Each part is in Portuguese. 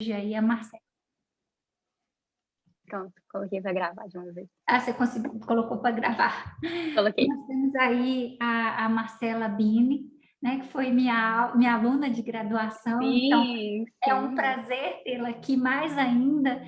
aí a Marcela. Pronto, coloquei para gravar de uma vez. Você colocou para gravar. Coloquei. Nós temos aí a Marcela Bini, né, que foi minha aluna de graduação, então Sim, é um sim. prazer tê-la aqui, mais ainda,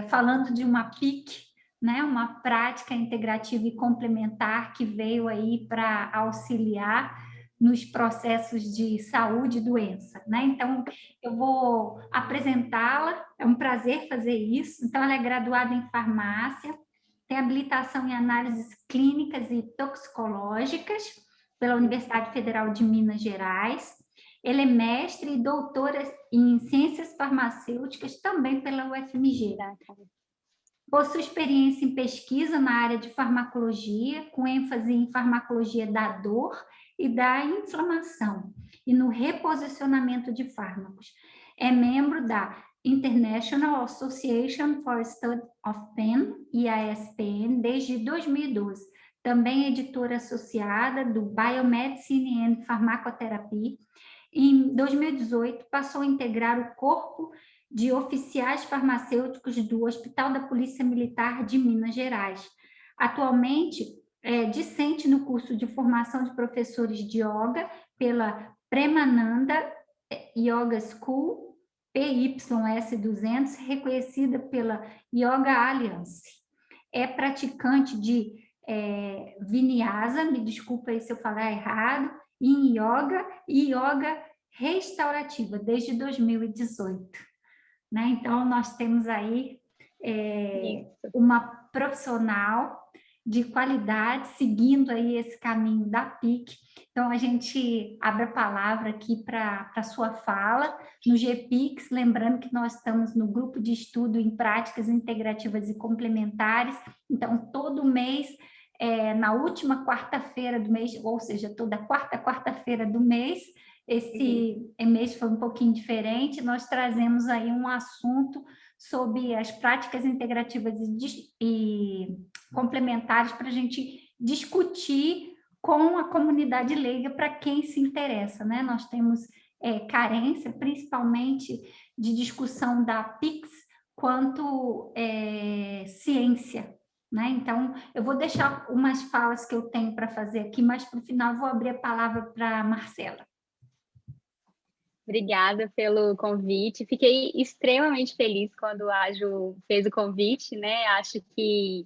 falando de uma PIC, né, uma prática integrativa e complementar que veio aí para auxiliar nos processos de saúde e doença, né? Então, eu vou apresentá-la, é um prazer fazer isso. Então, ela é graduada em farmácia, tem habilitação em análises clínicas e toxicológicas pela Universidade Federal de Minas Gerais. Ele é mestre e doutora em ciências farmacêuticas também pela UFMG. Possui experiência em pesquisa na área de farmacologia, com ênfase em farmacologia da dor e da inflamação, e no reposicionamento de fármacos. É membro da International Association for Study of Pain, IASPN, desde 2012. Também é editora associada do Biomedicine and Pharmacotherapy. Em 2018, passou a integrar o corpo de oficiais farmacêuticos do Hospital da Polícia Militar de Minas Gerais. Atualmente, é discente no curso de formação de professores de yoga pela Premananda Yoga School, PYS 200, reconhecida pela Yoga Alliance. É praticante de Vinyasa, me desculpa aí se eu falar errado, em yoga e yoga restaurativa desde 2018. Né? Então, nós temos aí uma profissional de qualidade seguindo aí esse caminho da PIC. Então, a gente abre a palavra aqui para a sua fala no GPIX, lembrando que nós estamos no grupo de estudo em práticas integrativas e complementares. Então, todo mês, na última quarta-feira do mês, ou seja, toda quarta-feira do mês, esse mês foi um pouquinho diferente, nós trazemos aí um assunto sobre as práticas integrativas e complementares para a gente discutir com a comunidade leiga para quem se interessa, né? Nós temos carência, principalmente de discussão da PIX quanto ciência, né? Então, eu vou deixar umas falas que eu tenho para fazer aqui, mas para o final vou abrir a palavra para a Marcela. Obrigada pelo convite. Fiquei extremamente feliz quando a Ju fez o convite, né? Acho que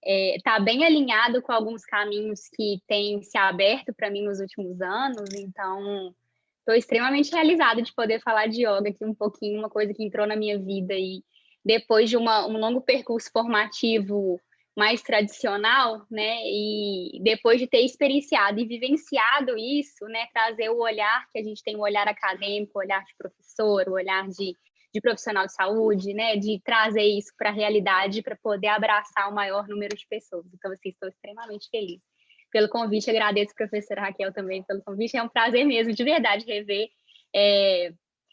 está bem alinhado com alguns caminhos que têm se aberto para mim nos últimos anos. Então, estou extremamente realizada de poder falar de yoga aqui um pouquinho, uma coisa que entrou na minha vida e depois de um longo percurso formativo mais tradicional, né? E depois de ter experienciado e vivenciado isso, né? Trazer o olhar que a gente tem, o olhar acadêmico, o olhar de professor, o olhar de profissional de saúde, né? De trazer isso para a realidade para poder abraçar o maior número de pessoas. Então, assim, estou extremamente feliz pelo convite. Agradeço a professora Raquel também pelo convite. É um prazer mesmo, de verdade, rever.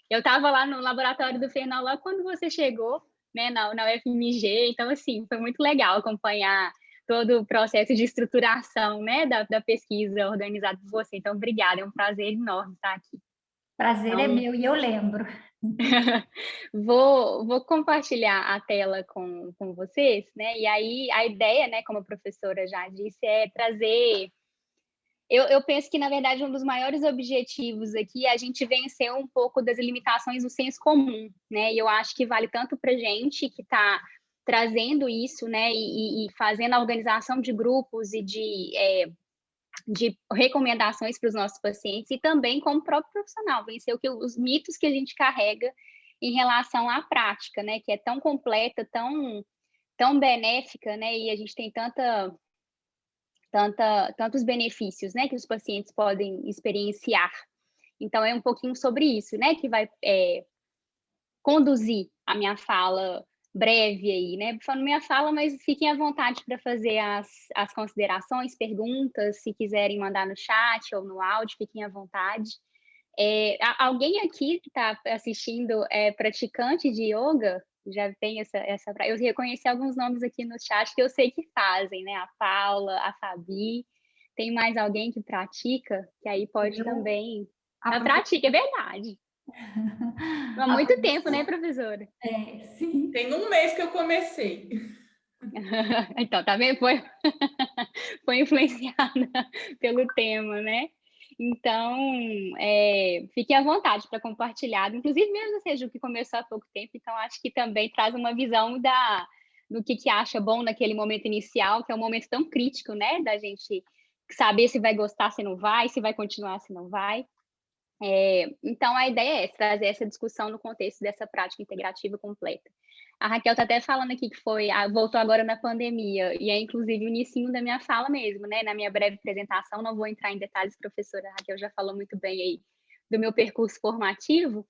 Eu estava lá no laboratório do Fernão lá quando você chegou, né, na UFMG, então, assim, foi muito legal acompanhar todo o processo de estruturação, né, da pesquisa organizada por você. Então, obrigada, é um prazer enorme estar aqui. Prazer então, é meu e eu lembro. Vou compartilhar a tela com vocês, né, e aí a ideia, né, como a professora já disse, é trazer... Eu penso que, na verdade, um dos maiores objetivos aqui é a gente vencer um pouco das limitações do senso comum, né? E eu acho que vale tanto para a gente que está trazendo isso, né? E fazendo a organização de grupos e de recomendações para os nossos pacientes, e também como próprio profissional, vencer os mitos que a gente carrega em relação à prática, né? Que é tão completa, tão benéfica, né? E a gente tem tantos benefícios, né, que os pacientes podem experienciar. Então, é um pouquinho sobre isso, né, que vai conduzir a minha fala breve aí, né? Falando minha fala, mas fiquem à vontade para fazer as considerações, perguntas, se quiserem mandar no chat ou no áudio, fiquem à vontade. Alguém aqui que está assistindo é praticante de yoga? Já tem essa... Eu reconheci alguns nomes aqui no chat que eu sei que fazem, né? A Paula, a Fabi. Tem mais alguém que pratica? Que aí pode também... pratica, é verdade. Há A muito tempo, né, professora, professora? sim. Tem um mês que eu comecei. Então, tá vendo? Foi influenciada pelo tema, né? Então, fique à vontade para compartilhar. Inclusive, mesmo seja o que começou há pouco tempo, então acho que também traz uma visão do que acha bom naquele momento inicial, que é um momento tão crítico, né? Da gente saber se vai gostar, se não vai, se vai continuar, se não vai. Então, a ideia é essa, trazer essa discussão no contexto dessa prática integrativa completa. A Raquel está até falando aqui que voltou agora na pandemia, e é inclusive o inicinho da minha fala mesmo, né? Na minha breve apresentação, não vou entrar em detalhes, professora Raquel já falou muito bem aí do meu percurso formativo,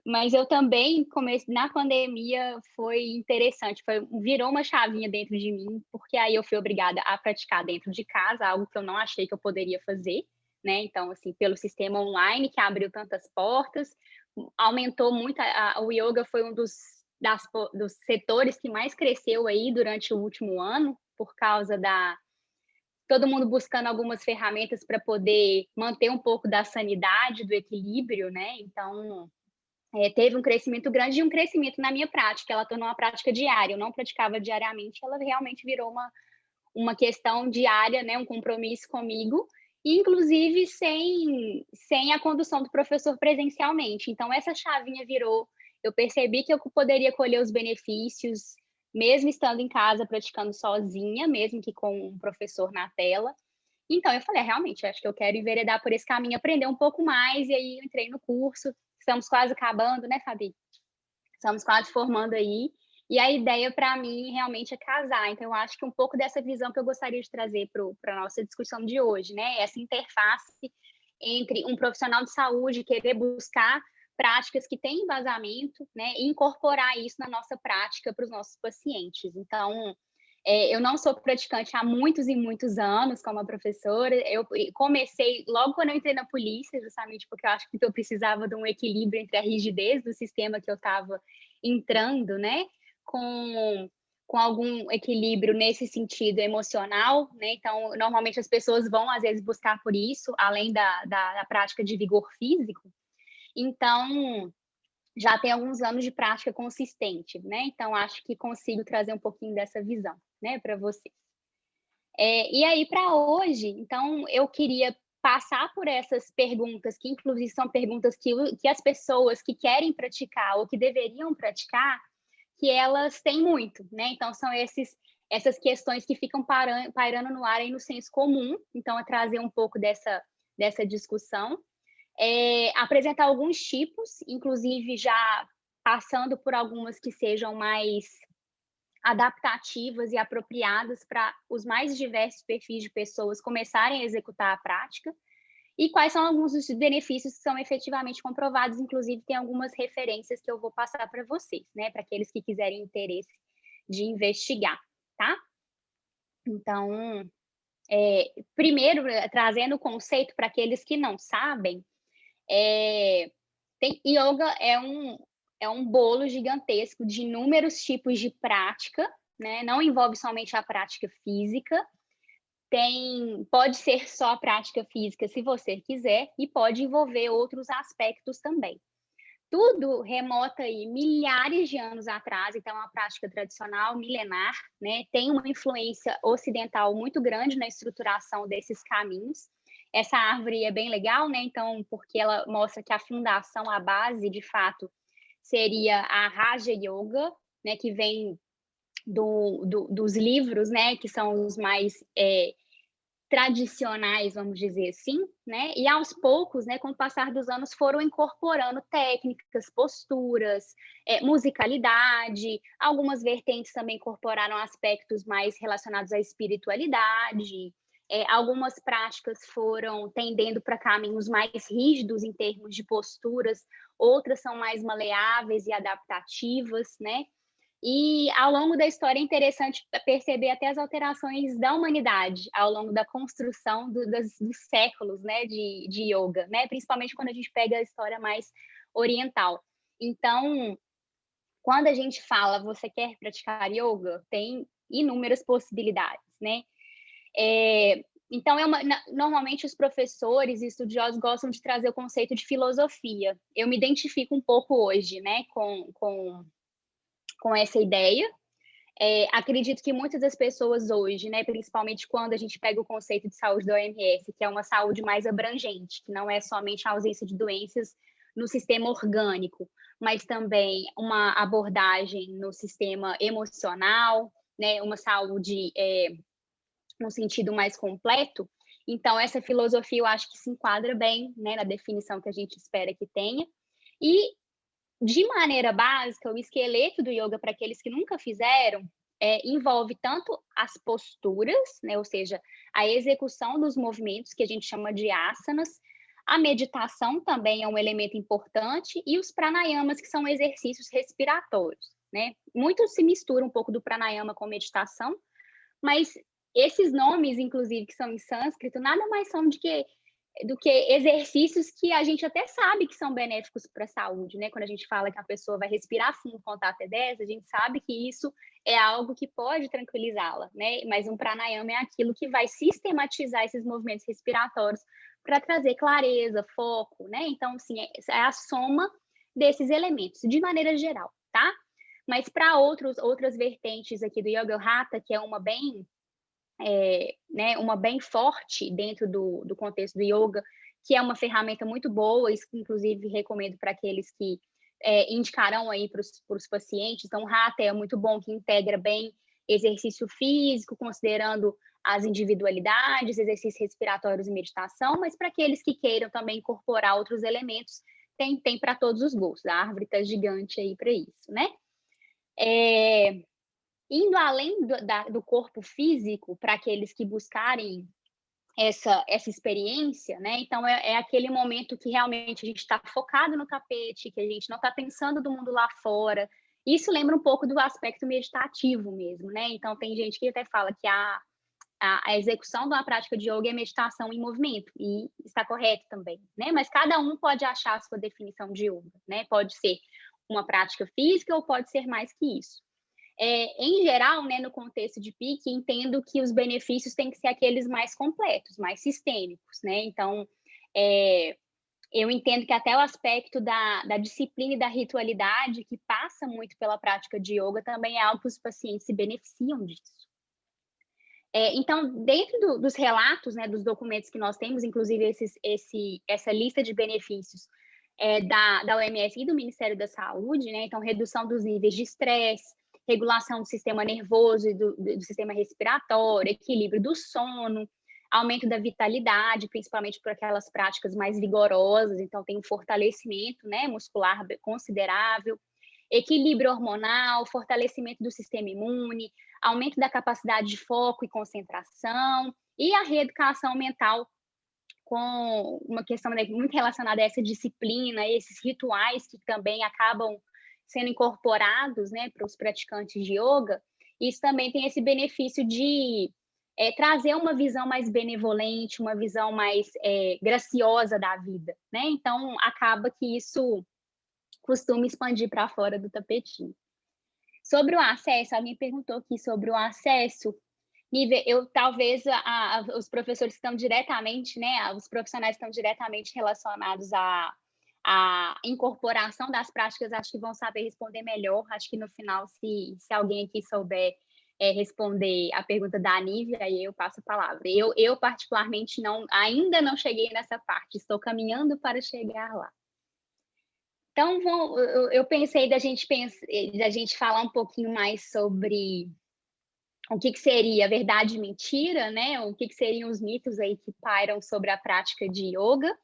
mas eu também comecei na pandemia, foi interessante, virou uma chavinha dentro de mim, porque aí eu fui obrigada a praticar dentro de casa, algo que eu não achei que eu poderia fazer, né? Então, assim, pelo sistema online que abriu tantas portas, aumentou muito, o yoga foi um dos setores que mais cresceu aí durante o último ano, por causa todo mundo buscando algumas ferramentas para poder manter um pouco da sanidade, do equilíbrio, né? Então, teve um crescimento grande e um crescimento na minha prática. Ela tornou uma prática diária. Eu não praticava diariamente, ela realmente virou uma questão diária, né? Um compromisso comigo, inclusive sem a condução do professor presencialmente. Então, essa chavinha virou. Eu percebi que eu poderia colher os benefícios, mesmo estando em casa, praticando sozinha, mesmo que com um professor na tela. Então, eu falei, realmente, acho que eu quero enveredar por esse caminho, aprender um pouco mais, e aí eu entrei no curso. Estamos quase acabando, né, Fabi? Estamos quase formando aí. E a ideia, para mim, realmente é casar. Então, eu acho que um pouco dessa visão que eu gostaria de trazer para a nossa discussão de hoje, né? Essa interface entre um profissional de saúde querer buscar práticas que têm embasamento, né? E incorporar isso na nossa prática para os nossos pacientes. Então, eu não sou praticante há muitos e muitos anos como professora. Eu comecei logo quando eu entrei na polícia, justamente porque eu acho que eu precisava de um equilíbrio entre a rigidez do sistema que eu estava entrando, né, com algum equilíbrio nesse sentido emocional, né? Então, normalmente as pessoas vão às vezes buscar por isso, além da prática de vigor físico. Então, já tem alguns anos de prática consistente, né? Então, acho que consigo trazer um pouquinho dessa visão, né, para vocês. E aí, para hoje, então, eu queria passar por essas perguntas, que inclusive são perguntas que as pessoas que querem praticar ou que deveriam praticar, que elas têm muito, né? Então, são essas questões que ficam pairando no ar aí no senso comum. Então, é trazer um pouco dessa discussão. Apresentar alguns tipos, inclusive já passando por algumas que sejam mais adaptativas e apropriadas para os mais diversos perfis de pessoas começarem a executar a prática, e quais são alguns dos benefícios que são efetivamente comprovados, inclusive tem algumas referências que eu vou passar para vocês, né, para aqueles que quiserem interesse de investigar, tá? Então, primeiro, trazendo o conceito para aqueles que não sabem, yoga é um bolo gigantesco de inúmeros tipos de prática, né? Não envolve somente a prática física, pode ser só a prática física se você quiser, e pode envolver outros aspectos também. Tudo remota aí milhares de anos atrás, então é uma prática tradicional, milenar, né? Tem uma influência ocidental muito grande na estruturação desses caminhos. Essa árvore é bem legal, né? Então, porque ela mostra que a fundação, a base, de fato, seria a Raja Yoga, né? Que vem dos livros, né? Que são os mais tradicionais, vamos dizer assim, né? E aos poucos, né, com o passar dos anos, foram incorporando técnicas, posturas, musicalidade, algumas vertentes também incorporaram aspectos mais relacionados à espiritualidade, algumas práticas foram tendendo para caminhos mais rígidos em termos de posturas, outras são mais maleáveis e adaptativas, né? E ao longo da história é interessante perceber até as alterações da humanidade ao longo da construção dos séculos, né, de yoga, né? Principalmente quando a gente pega a história mais oriental. Então, quando a gente fala você quer praticar yoga, tem inúmeras possibilidades, né? Então, normalmente os professores e estudiosos gostam de trazer o conceito de filosofia. Eu me identifico um pouco hoje, né, com essa ideia. Acredito que muitas das pessoas hoje, né, principalmente quando a gente pega o conceito de saúde da OMS, que é uma saúde mais abrangente, que não é somente a ausência de doenças no sistema orgânico, mas também uma abordagem no sistema emocional, né, uma saúde no sentido mais completo. Então, essa filosofia eu acho que se enquadra bem, né, na definição que a gente espera que tenha. E, de maneira básica, o esqueleto do yoga, para aqueles que nunca fizeram, envolve tanto as posturas, né, ou seja, a execução dos movimentos, que a gente chama de asanas, a meditação também é um elemento importante, e os pranayamas, que são exercícios respiratórios, né? Muito se mistura um pouco do pranayama com meditação, mas esses nomes, inclusive, que são em sânscrito, nada mais são do que exercícios que a gente até sabe que são benéficos para a saúde, né? Quando a gente fala que a pessoa vai respirar fundo, contar até 10, a gente sabe que isso é algo que pode tranquilizá-la, né? Mas um pranayama é aquilo que vai sistematizar esses movimentos respiratórios para trazer clareza, foco, né? Então, assim, é a soma desses elementos, de maneira geral, tá? Mas para outras vertentes aqui do Yoga Hatha, que é uma bem né, uma bem forte dentro do contexto do yoga, que é uma ferramenta muito boa, isso inclusive recomendo para aqueles que indicarão aí para os pacientes. Então, o Hatha é muito bom, que integra bem exercício físico, considerando as individualidades, exercícios respiratórios e meditação, mas para aqueles que queiram também incorporar outros elementos, tem para todos os gostos. A árvore está gigante aí para isso, né? Indo além do corpo físico, para aqueles que buscarem essa experiência, né? Então, é aquele momento que realmente a gente está focado no tapete, que a gente não está pensando do mundo lá fora. Isso lembra um pouco do aspecto meditativo mesmo, né? Então, tem gente que até fala que a execução de uma prática de yoga é meditação em movimento, e está correto também, né? Mas cada um pode achar a sua definição de yoga, né? Pode ser uma prática física ou pode ser mais que isso. Em geral, né, no contexto de pique, entendo que os benefícios têm que ser aqueles mais completos, mais sistêmicos, né? Então, eu entendo que até o aspecto da disciplina e da ritualidade, que passa muito pela prática de yoga, também é algo que os pacientes se beneficiam disso. Então, dentro dos relatos, né, dos documentos que nós temos, inclusive essa lista de benefícios da OMS e do Ministério da Saúde, né? Então, redução dos níveis de estresse, regulação do sistema nervoso e do sistema respiratório, equilíbrio do sono, aumento da vitalidade, principalmente por aquelas práticas mais vigorosas, então tem um fortalecimento, né, muscular considerável, equilíbrio hormonal, fortalecimento do sistema imune, aumento da capacidade de foco e concentração, e a reeducação mental, com uma questão, né, muito relacionada a essa disciplina, esses rituais que também acabam sendo incorporados, né, para os praticantes de yoga. Isso também tem esse benefício de trazer uma visão mais benevolente, uma visão mais graciosa da vida, né? Então, acaba que isso costuma expandir para fora do tapetinho. Sobre o acesso, alguém perguntou aqui sobre o acesso. Talvez os professores estão diretamente, né, os profissionais estão diretamente relacionados à incorporação das práticas, acho que vão saber responder melhor. Acho que no final, se alguém aqui souber responder a pergunta da Nívia, aí eu passo a palavra. Eu particularmente, ainda não cheguei nessa parte, estou caminhando para chegar lá. Então, eu pensei da gente falar um pouquinho mais sobre o que seria verdade e mentira, né? O que seriam os mitos aí que pairam sobre a prática de yoga,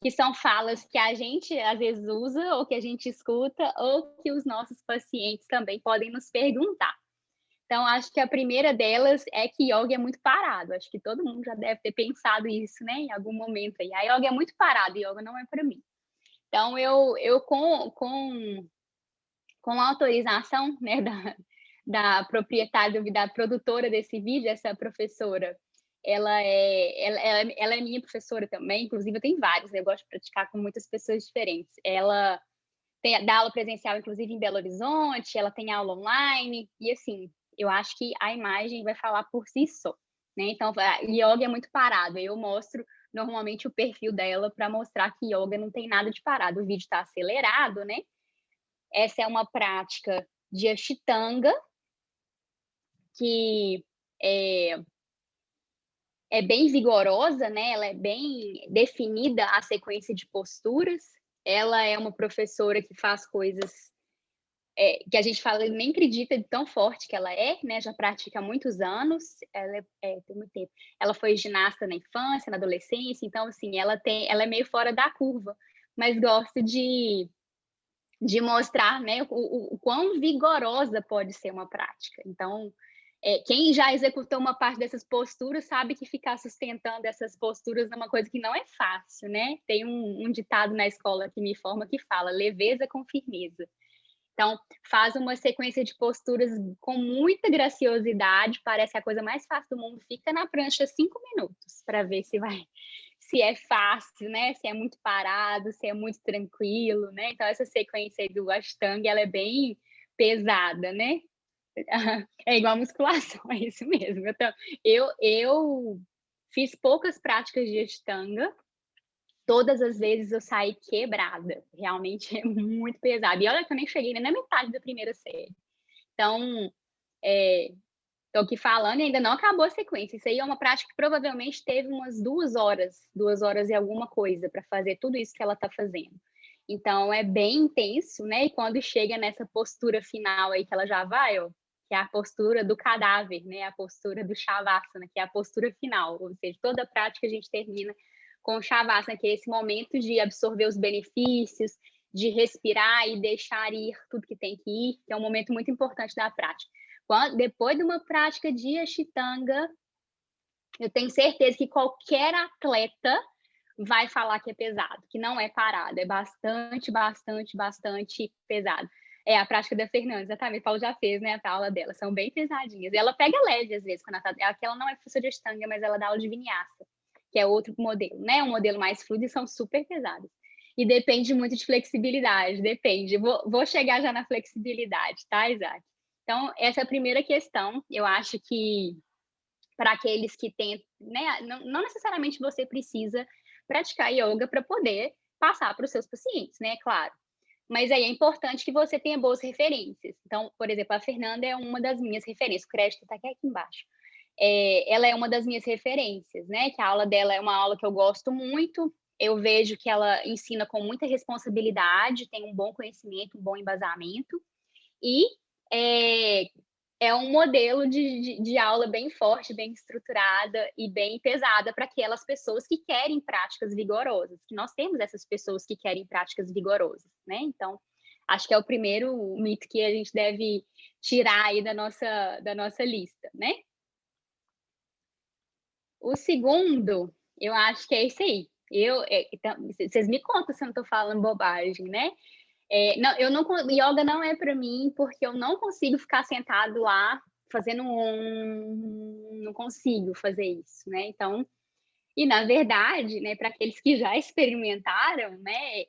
que são falas que a gente às vezes usa, ou que a gente escuta, ou que os nossos pacientes também podem nos perguntar. Então, acho que a primeira delas é que yoga é muito parado. Acho que todo mundo já deve ter pensado isso, né? Em algum momento aí. A yoga é muito parado, yoga não é para mim. Então, eu com a autorização, né, da proprietária, da produtora desse vídeo, essa professora, ela é minha professora também, inclusive eu tenho vários, né? Eu gosto de praticar com muitas pessoas diferentes. Ela dá aula presencial, inclusive, em Belo Horizonte, ela tem aula online, e assim, eu acho que a imagem vai falar por si só. né? Então, a yoga é muito parado. Eu mostro normalmente o perfil dela para mostrar que yoga não tem nada de parado. O vídeo está acelerado, né? Essa é uma prática de Ashtanga, que é, é bem vigorosa, né? Ela é bem definida a sequência de posturas. Ela é uma professora que faz coisas que a gente fala, nem acredita de tão forte que ela é, né? Já pratica há muitos anos, ela tem muito tempo. Ela foi ginasta na infância, na adolescência, então assim, ela é meio fora da curva, mas gosta de mostrar, né, o quão vigorosa pode ser uma prática. Então, quem já executou uma parte dessas posturas sabe que ficar sustentando essas posturas é uma coisa que não é fácil, né? Tem um ditado na escola que me forma que fala: leveza com firmeza. Então, faz uma sequência de posturas com muita graciosidade, parece a coisa mais fácil do mundo, fica na prancha 5 minutos para ver se é fácil, né? Se é muito parado, se é muito tranquilo, né? Então, essa sequência aí do Ashtanga, ela é bem pesada, né? É igual a musculação, é isso mesmo. Então, eu fiz poucas práticas de Ashtanga, todas as vezes eu saí quebrada. Realmente é muito pesado. E olha que eu nem cheguei nem na metade da primeira série. Então, tô aqui falando e ainda não acabou a sequência. Isso aí é uma prática que provavelmente teve umas 2 horas e alguma coisa para fazer tudo isso que ela está fazendo. Então, é bem intenso, né? E quando chega nessa postura final aí que ela já vai, ó, que é a postura do cadáver, né? A postura do Shavasana, que é a postura final. Ou seja, toda a prática a gente termina com o Shavasana, que é esse momento de absorver os benefícios, de respirar e deixar ir tudo que tem que ir, que é um momento muito importante da prática. Depois de uma prática de Ashtanga, eu tenho certeza que qualquer atleta vai falar que é pesado, que não é parado, é bastante, bastante, bastante pesado. É a prática da Fernanda, exatamente, o Paulo já fez, né, a aula dela, são bem pesadinhas. E ela pega leve, às vezes, quando ela não é professora de Ashtanga, mas ela dá aula de Vinyasa, que é outro modelo, né, um modelo mais fluido e são super pesados. E depende muito de flexibilidade, depende. Vou chegar já na flexibilidade, tá, Isaac? Então, essa é a primeira questão. Eu acho que para aqueles que têm, né, não necessariamente você precisa praticar yoga para poder passar para os seus pacientes, né, claro. Mas aí é importante que você tenha boas referências. Então, por exemplo, a Fernanda é uma das minhas referências, o crédito está aqui embaixo. Ela é uma das minhas referências, né, que a aula dela é uma aula que eu gosto muito, eu vejo que ela ensina com muita responsabilidade, tem um bom conhecimento, um bom embasamento, e é um modelo de aula bem forte, bem estruturada e bem pesada para aquelas pessoas que querem práticas vigorosas, que nós temos essas pessoas que querem práticas vigorosas, né? Então, acho que é o primeiro mito que a gente deve tirar aí da nossa lista, né? O segundo, eu acho que é esse aí. Então, vocês me contam se eu não estou falando bobagem, né? Não, yoga não é para mim, porque eu não consigo ficar sentado lá fazendo não consigo fazer isso, né? Então, e na verdade, né, para aqueles que já experimentaram, né,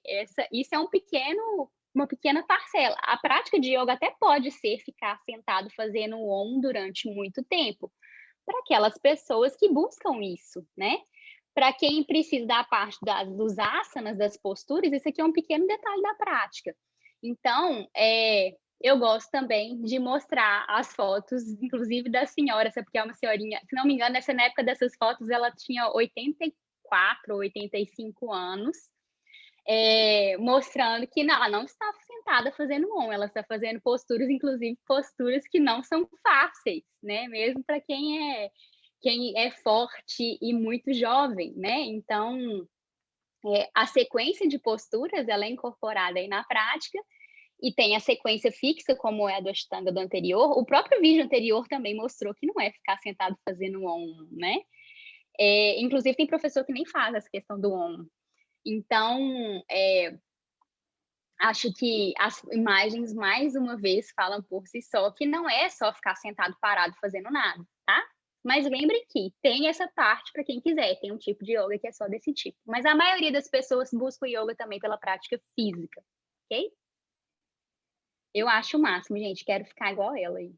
isso é uma pequena parcela. A prática de yoga até pode ser ficar sentado fazendo durante muito tempo, para aquelas pessoas que buscam isso, né? Para quem precisa da parte dos asanas, das posturas, isso aqui é um pequeno detalhe da prática. Então, eu gosto também de mostrar as fotos, inclusive da senhora, essa porque é uma senhorinha, se não me engano, na época dessas fotos, ela tinha 84 ou 85 anos, mostrando que ela não está sentada fazendo ela está fazendo posturas, inclusive posturas que não são fáceis, né? Mesmo para quem é forte e muito jovem, né? Então, a sequência de posturas, ela é incorporada aí na prática, e tem a sequência fixa, como é a do Ashtanga do anterior. O próprio vídeo anterior também mostrou que não é ficar sentado fazendo né? Inclusive, tem professor que nem faz essa questão do Então, acho que as imagens, mais uma vez, falam por si só, que não é só ficar sentado parado fazendo nada, tá? Mas lembre que tem essa parte para quem quiser, tem um tipo de yoga que é só desse tipo. Mas a maioria das pessoas busca o yoga também pela prática física, ok? Eu acho o máximo, gente. Quero ficar igual ela aí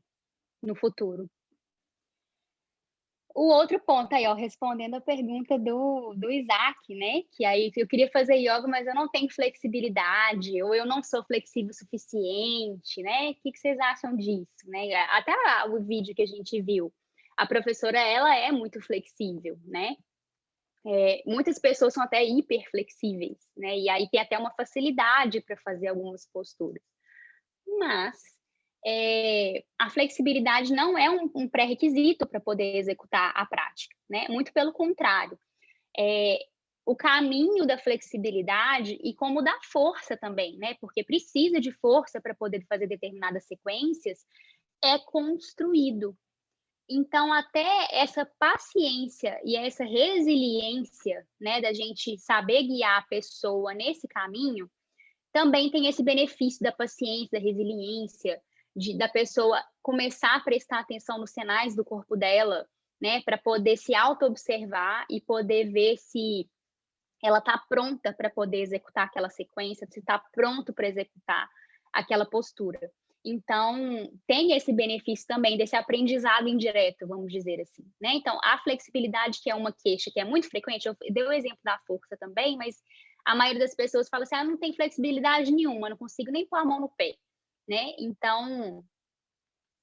no futuro. O outro ponto aí, ó, respondendo a pergunta do Isaac, né? Que aí eu queria fazer yoga, mas eu não tenho flexibilidade, ou eu não sou flexível o suficiente, né? O que vocês acham disso, né? Até o vídeo que a gente viu, a professora, ela é muito flexível, né? Muitas pessoas são até hiperflexíveis, né? E aí tem até uma facilidade para fazer algumas posturas. Mas a flexibilidade não é um pré-requisito para poder executar a prática, né? Muito pelo contrário. O caminho da flexibilidade e como da força também, né? Porque precisa de força para poder fazer determinadas sequências, é construído. Então, até essa paciência e essa resiliência, né, da gente saber guiar a pessoa nesse caminho, também tem esse benefício da paciência, da resiliência, da pessoa começar a prestar atenção nos sinais do corpo dela, né, para poder se auto-observar e poder ver se ela está pronta para poder executar aquela sequência, se está pronto para executar aquela postura. Então, tem esse benefício também desse aprendizado indireto, vamos dizer assim, né? Então, a flexibilidade, que é uma queixa que é muito frequente, eu dei o exemplo da força também, mas a maioria das pessoas fala assim, não tem flexibilidade nenhuma, não consigo nem pôr a mão no pé, né? Então,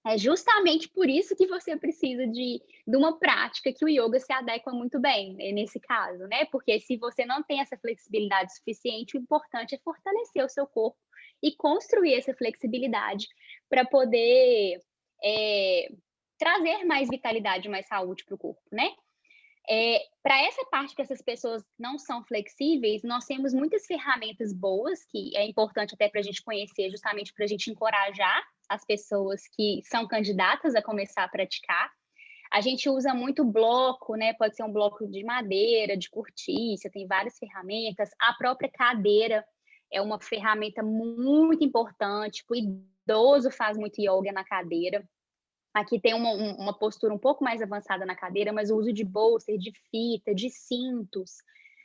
é justamente por isso que você precisa de uma prática que o yoga se adequa muito bem, nesse caso, né? Porque se você não tem essa flexibilidade suficiente, o importante é fortalecer o seu corpo e construir essa flexibilidade para poder trazer mais vitalidade, mais saúde para o corpo, né? Para essa parte que essas pessoas não são flexíveis, nós temos muitas ferramentas boas, que é importante até para a gente conhecer, justamente para a gente encorajar as pessoas que são candidatas a começar a praticar. A gente usa muito bloco, né? Pode ser um bloco de madeira, de cortiça, tem várias ferramentas. A própria cadeira é uma ferramenta muito importante. O idoso faz muito yoga na cadeira. Aqui tem uma postura um pouco mais avançada na cadeira, mas o uso de bolsa, de fita, de cintos.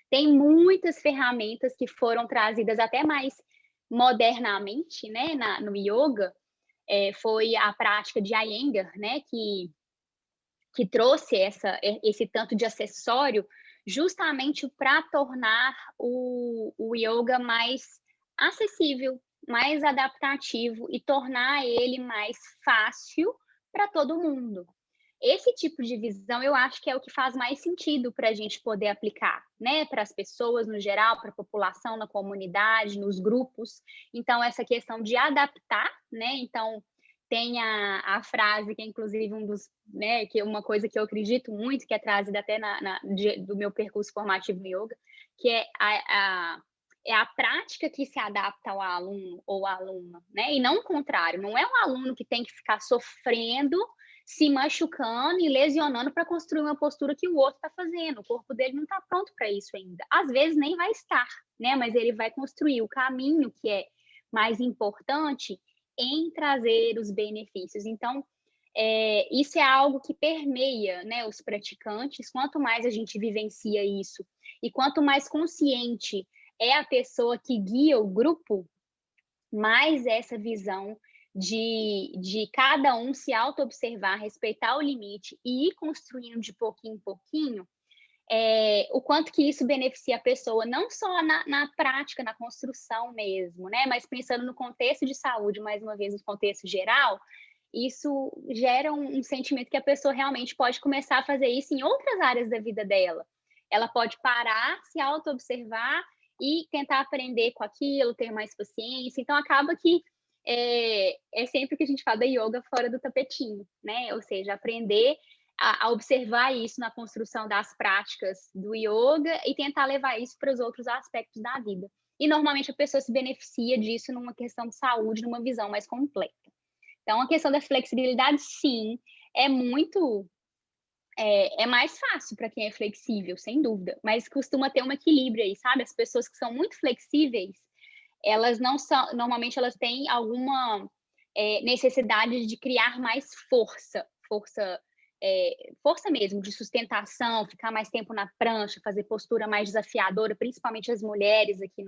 Tem muitas ferramentas que foram trazidas até mais modernamente, né, no yoga. Foi a prática de Iyengar, né, que trouxe esse tanto de acessório justamente para tornar o yoga mais acessível, mais adaptativo e tornar ele mais fácil para todo mundo. Esse tipo de visão eu acho que é o que faz mais sentido para a gente poder aplicar, né? Para as pessoas no geral, para a população, na comunidade, nos grupos. Então, essa questão de adaptar, né? Então, tem a frase que é inclusive né, que é uma coisa que eu acredito muito, que é trazida até do meu percurso formativo no yoga, que é a prática que se adapta ao aluno ou à aluna, né? E não o contrário, não é um aluno que tem que ficar sofrendo, se machucando e lesionando para construir uma postura que o outro está fazendo. O corpo dele não está pronto para isso ainda. Às vezes nem vai estar, né? Mas ele vai construir o caminho que é mais importante em trazer os benefícios. Então, isso é algo que permeia, né, os praticantes. Quanto mais a gente vivencia isso e quanto mais consciente é a pessoa que guia o grupo, mais essa visão de cada um se auto-observar, respeitar o limite e ir construindo de pouquinho em pouquinho, o quanto que isso beneficia a pessoa, não só na prática, na construção mesmo, né? Mas pensando no contexto de saúde, mais uma vez, no contexto geral, isso gera um sentimento que a pessoa realmente pode começar a fazer isso em outras áreas da vida dela. Ela pode parar, se auto-observar e tentar aprender com aquilo, ter mais paciência. Então, acaba que é sempre que a gente fala da yoga fora do tapetinho, né? Ou seja, aprender a observar isso na construção das práticas do yoga e tentar levar isso para os outros aspectos da vida. E, normalmente, a pessoa se beneficia disso numa questão de saúde, numa visão mais completa. Então, a questão da flexibilidade, sim, é muito... É mais fácil para quem é flexível, sem dúvida, mas costuma ter um equilíbrio aí, sabe? As pessoas que são muito flexíveis, elas não são... Normalmente, elas têm alguma necessidade de criar mais força mesmo, de sustentação, ficar mais tempo na prancha, fazer postura mais desafiadora, principalmente as mulheres aqui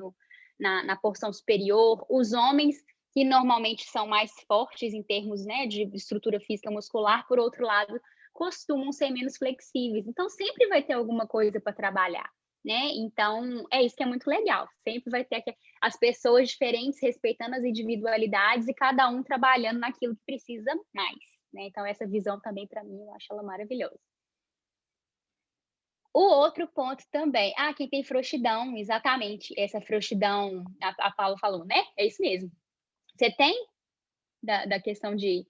na porção superior. Os homens, que normalmente são mais fortes em termos, né, de estrutura física muscular, por outro lado, costumam ser menos flexíveis. Então, sempre vai ter alguma coisa para trabalhar, né? Então, é isso que é muito legal. Sempre vai ter as pessoas diferentes respeitando as individualidades e cada um trabalhando naquilo que precisa mais, né? Então, essa visão também, para mim, eu acho ela maravilhosa. O outro ponto também, quem tem frouxidão, exatamente, essa frouxidão, a Paula falou, né? É isso mesmo. Você tem da questão de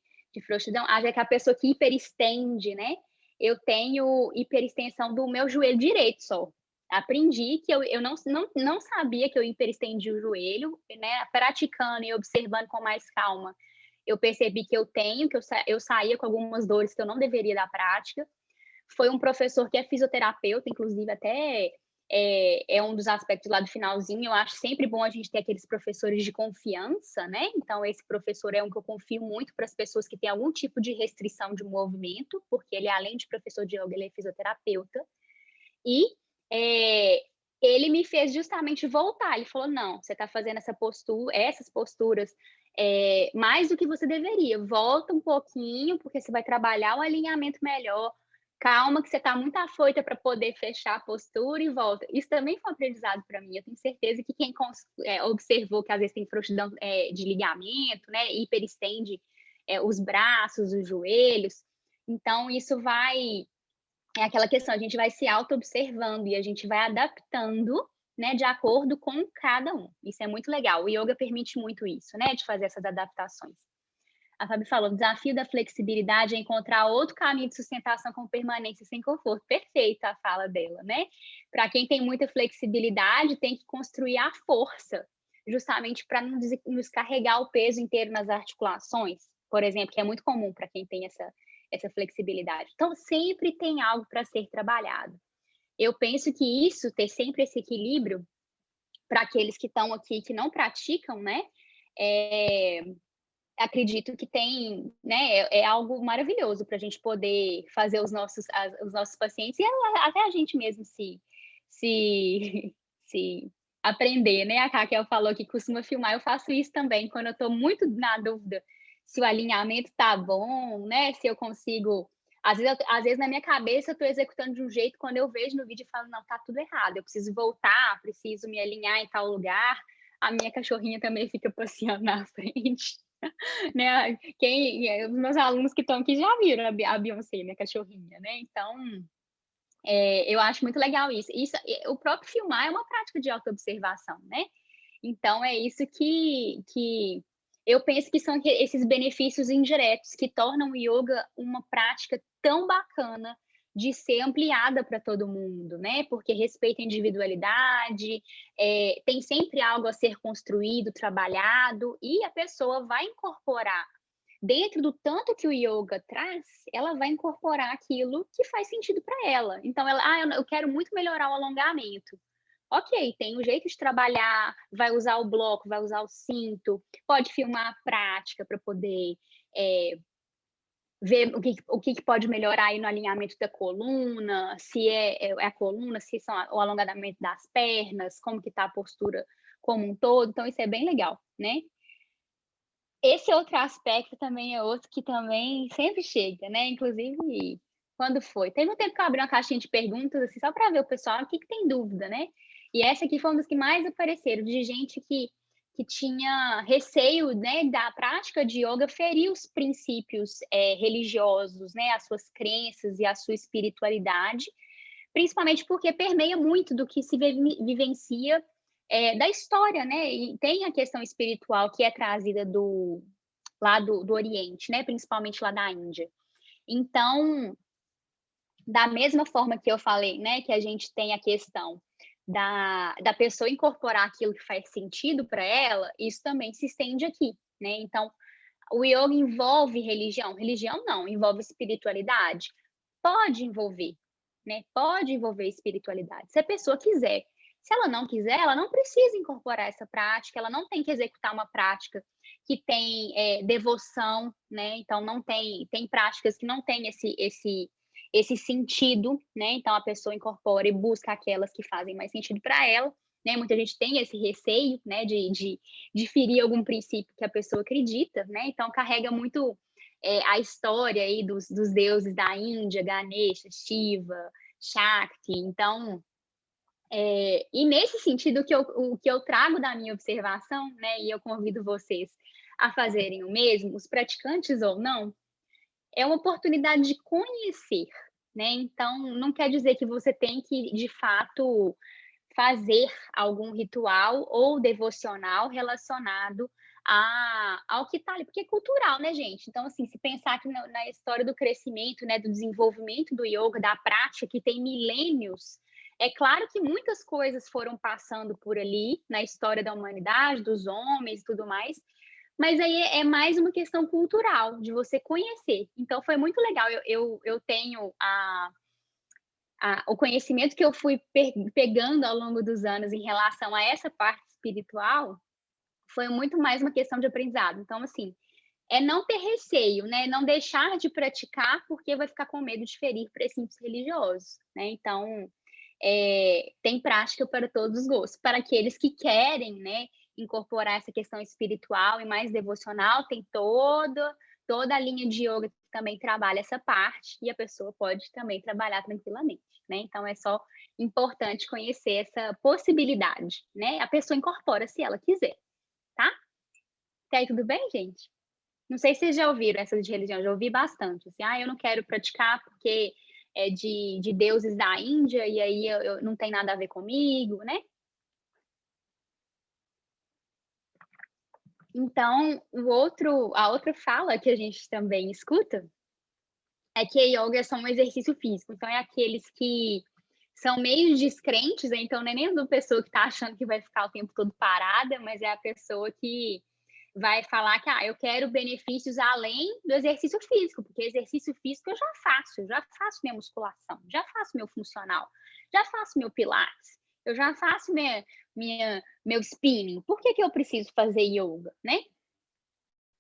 frouxidão? Já que a pessoa que hiperestende, né? Eu tenho hiperextensão do meu joelho direito só. Aprendi que eu não sabia que eu hiperestendi o joelho, né? Praticando e observando com mais calma, eu percebi que eu saía com algumas dores que eu não deveria da prática. Foi um professor que é fisioterapeuta, inclusive até é um dos aspectos lá do finalzinho. Eu acho sempre bom a gente ter aqueles professores de confiança, né? Então, esse professor é um que eu confio muito para as pessoas que têm algum tipo de restrição de movimento, porque ele, além de professor de yoga, ele é fisioterapeuta. E ele me fez justamente voltar. Ele falou, não, você está fazendo essas posturas mais do que você deveria. Volta um pouquinho, porque você vai trabalhar o alinhamento melhor. Calma, que você está muito afoita para poder fechar a postura e volta. Isso também foi um aprendizado para mim. Eu tenho certeza que quem observou que às vezes tem frouxidão de ligamento, né, hiperestende os braços, os joelhos. Então, isso é aquela questão, a gente vai se auto-observando e a gente vai adaptando, né, de acordo com cada um. Isso é muito legal. O yoga permite muito isso, né, de fazer essas adaptações. A Fabi falou, o desafio da flexibilidade é encontrar outro caminho de sustentação com permanência sem conforto. Perfeita a fala dela, né? Para quem tem muita flexibilidade, tem que construir a força, justamente para não descarregar o peso inteiro nas articulações, por exemplo, que é muito comum para quem tem essa flexibilidade. Então, sempre tem algo para ser trabalhado. Eu penso que ter sempre esse equilíbrio, para aqueles que estão aqui que não praticam, né? Acredito que tem, né? É algo maravilhoso para a gente poder fazer os nossos pacientes e até a gente mesmo se aprender, né? A Raquel falou que costuma filmar, eu faço isso também, quando eu estou muito na dúvida se o alinhamento tá bom, né? Se eu consigo. Às vezes na minha cabeça eu estou executando de um jeito, quando eu vejo no vídeo eu falo, não, tá tudo errado, eu preciso voltar, preciso me alinhar em tal lugar. A minha cachorrinha também fica passeando na frente. Né? Os meus alunos que estão aqui já viram a Beyoncé, minha cachorrinha, né? Então, eu acho muito legal isso. O próprio filmar é uma prática de autoobservação, né? Então, é isso que eu penso que são esses benefícios indiretos que tornam o yoga uma prática tão bacana de ser ampliada para todo mundo, né? Porque respeita a individualidade, tem sempre algo a ser construído, trabalhado, e a pessoa vai incorporar, dentro do tanto que o yoga traz, ela vai incorporar aquilo que faz sentido para ela. Então, eu quero muito melhorar o alongamento. Ok, tem um jeito de trabalhar, vai usar o bloco, vai usar o cinto, pode filmar a prática para poder ver o que pode melhorar aí no alinhamento da coluna, se é a coluna, se são o alongamento das pernas, como que está a postura como um todo. Então, isso é bem legal, né? Esse outro aspecto também é outro que também sempre chega, né? Inclusive, quando foi? Teve um tempo que eu abri uma caixinha de perguntas, assim, só para ver o pessoal o que tem dúvida, né? E essa aqui foi uma das que mais apareceram, de gente que tinha receio, né, da prática de yoga ferir os princípios religiosos, né, as suas crenças e a sua espiritualidade, principalmente porque permeia muito do que se vivencia da história, né? E tem a questão espiritual que é trazida lá do Oriente, né? Principalmente lá da Índia. Então, da mesma forma que eu falei, né, que a gente tem a questão da pessoa incorporar aquilo que faz sentido para ela, isso também se estende aqui, né? Então, o yoga envolve religião? Religião não, envolve espiritualidade? Pode envolver, né? Pode envolver espiritualidade, se a pessoa quiser. Se ela não quiser, ela não precisa incorporar essa prática, ela não tem que executar uma prática que tem devoção, né? Então, não tem práticas que não têm esse sentido, né? Então, a pessoa incorpora e busca aquelas que fazem mais sentido para ela, né? Muita gente tem esse receio, né, de ferir algum princípio que a pessoa acredita, né? Então, carrega muito a história aí dos deuses da Índia, Ganesha, Shiva, Shakti. Então, e nesse sentido, o que eu trago da minha observação, né, e eu convido vocês a fazerem o mesmo, os praticantes ou não, é uma oportunidade de conhecer, né? Então, não quer dizer que você tem que, de fato, fazer algum ritual ou devocional relacionado ao que está ali, porque é cultural, né, gente? Então, assim, se pensar aqui na história do crescimento, né, do desenvolvimento do yoga, da prática, que tem milênios, é claro que muitas coisas foram passando por ali na história da humanidade, dos homens e tudo mais, mas aí é mais uma questão cultural, de você conhecer. Então, foi muito legal. Eu tenho o conhecimento que eu fui pegando ao longo dos anos em relação a essa parte espiritual, foi muito mais uma questão de aprendizado. Então, assim, é não ter receio, né? Não deixar de praticar porque vai ficar com medo de ferir princípios religiosos, né? Então, tem prática para todos os gostos. Para aqueles que querem, né, incorporar essa questão espiritual e mais devocional, tem toda a linha de yoga que também trabalha essa parte, e a pessoa pode também trabalhar tranquilamente, né? Então, é só importante conhecer essa possibilidade, né? A pessoa incorpora se ela quiser, tá? Até aí tudo bem, gente? Não sei se vocês já ouviram essa de religião, já ouvi bastante. Assim, eu não quero praticar porque é de deuses da Índia e aí eu não tem nada a ver comigo, né? Então, a outra fala que a gente também escuta é que a yoga é só um exercício físico. Então, é aqueles que são meio descrentes, né? Então não é nem a pessoa que está achando que vai ficar o tempo todo parada, mas é a pessoa que vai falar que eu quero benefícios além do exercício físico, porque exercício físico eu já faço minha musculação, já faço meu funcional, já faço meu pilates, eu já faço meu spinning. Por que eu preciso fazer yoga, né?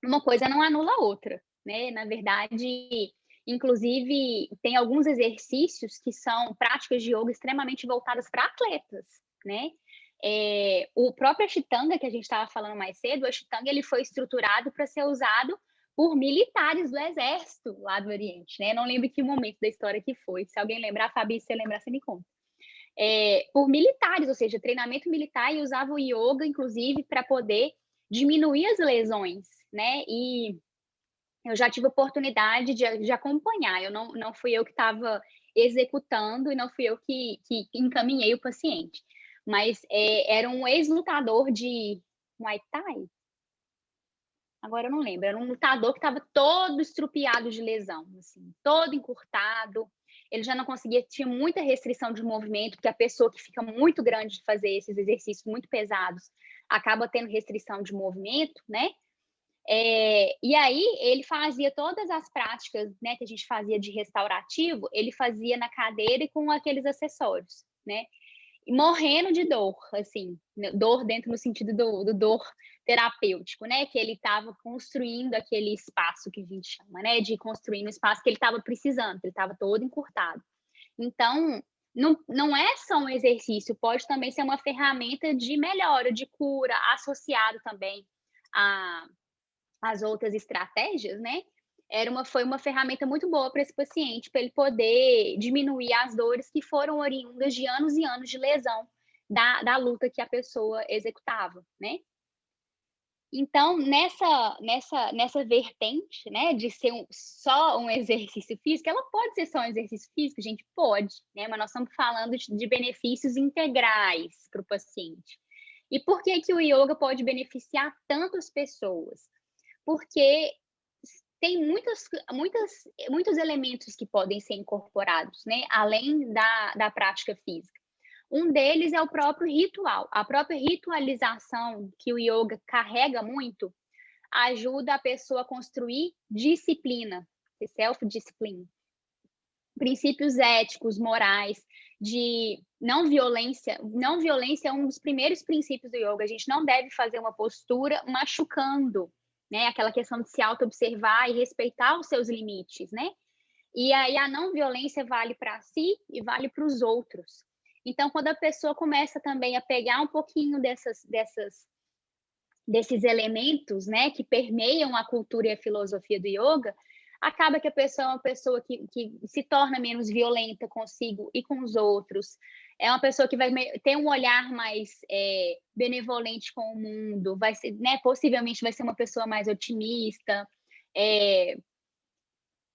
Uma coisa não anula a outra, né? Na verdade, inclusive, tem alguns exercícios que são práticas de yoga extremamente voltadas para atletas, né? O próprio Ashtanga, que a gente estava falando mais cedo, o Ashtanga ele foi estruturado para ser usado por militares do exército lá do Oriente, né? Não lembro que momento da história que foi. Se alguém lembrar, Fabi, se você lembrar, você me conta. Por militares, ou seja, treinamento militar, e usava o yoga, inclusive, para poder diminuir as lesões, né? E eu já tive oportunidade de acompanhar. Não fui eu que estava executando e não fui eu que encaminhei o paciente. Mas era um ex-lutador de Muay Thai? Agora eu não lembro. Era um lutador que estava todo estrupiado de lesão, assim, todo encurtado. Ele já não conseguia, tinha muita restrição de movimento, porque a pessoa que fica muito grande de fazer esses exercícios muito pesados acaba tendo restrição de movimento, né? E aí ele fazia todas as práticas, né, que a gente fazia de restaurativo, ele fazia na cadeira e com aqueles acessórios, né? E morrendo de dor, assim, dor dentro no sentido do dor terapêutico, né? Que ele estava construindo aquele espaço que a gente chama, né? De construir um espaço que ele estava precisando, que ele estava todo encurtado. Então, não é só um exercício, pode também ser uma ferramenta de melhora, de cura, associado também às outras estratégias, né? Foi uma ferramenta muito boa para esse paciente, para ele poder diminuir as dores que foram oriundas de anos e anos de lesão da luta que a pessoa executava, né? Então, nessa vertente, né, de ser só um exercício físico, ela pode ser só um exercício físico, gente? Pode, né? Mas nós estamos falando de benefícios integrais para o paciente. E por que o yoga pode beneficiar tantas pessoas? Porque tem muitos elementos que podem ser incorporados, né? Além da prática física. Um deles é o próprio ritual. A própria ritualização que o yoga carrega muito ajuda a pessoa a construir disciplina, self-discipline. Princípios éticos, morais, de não violência. Não violência é um dos primeiros princípios do yoga. A gente não deve fazer uma postura machucando, né? Aquela questão de se auto-observar e respeitar os seus limites, né? E aí a não violência vale para si e vale para os outros. Então, quando a pessoa começa também a pegar um pouquinho desses elementos, né, que permeiam a cultura e a filosofia do yoga, acaba que a pessoa é uma pessoa que se torna menos violenta consigo e com os outros, é uma pessoa que vai ter um olhar mais benevolente com o mundo, vai ser, né, possivelmente vai ser uma pessoa mais otimista.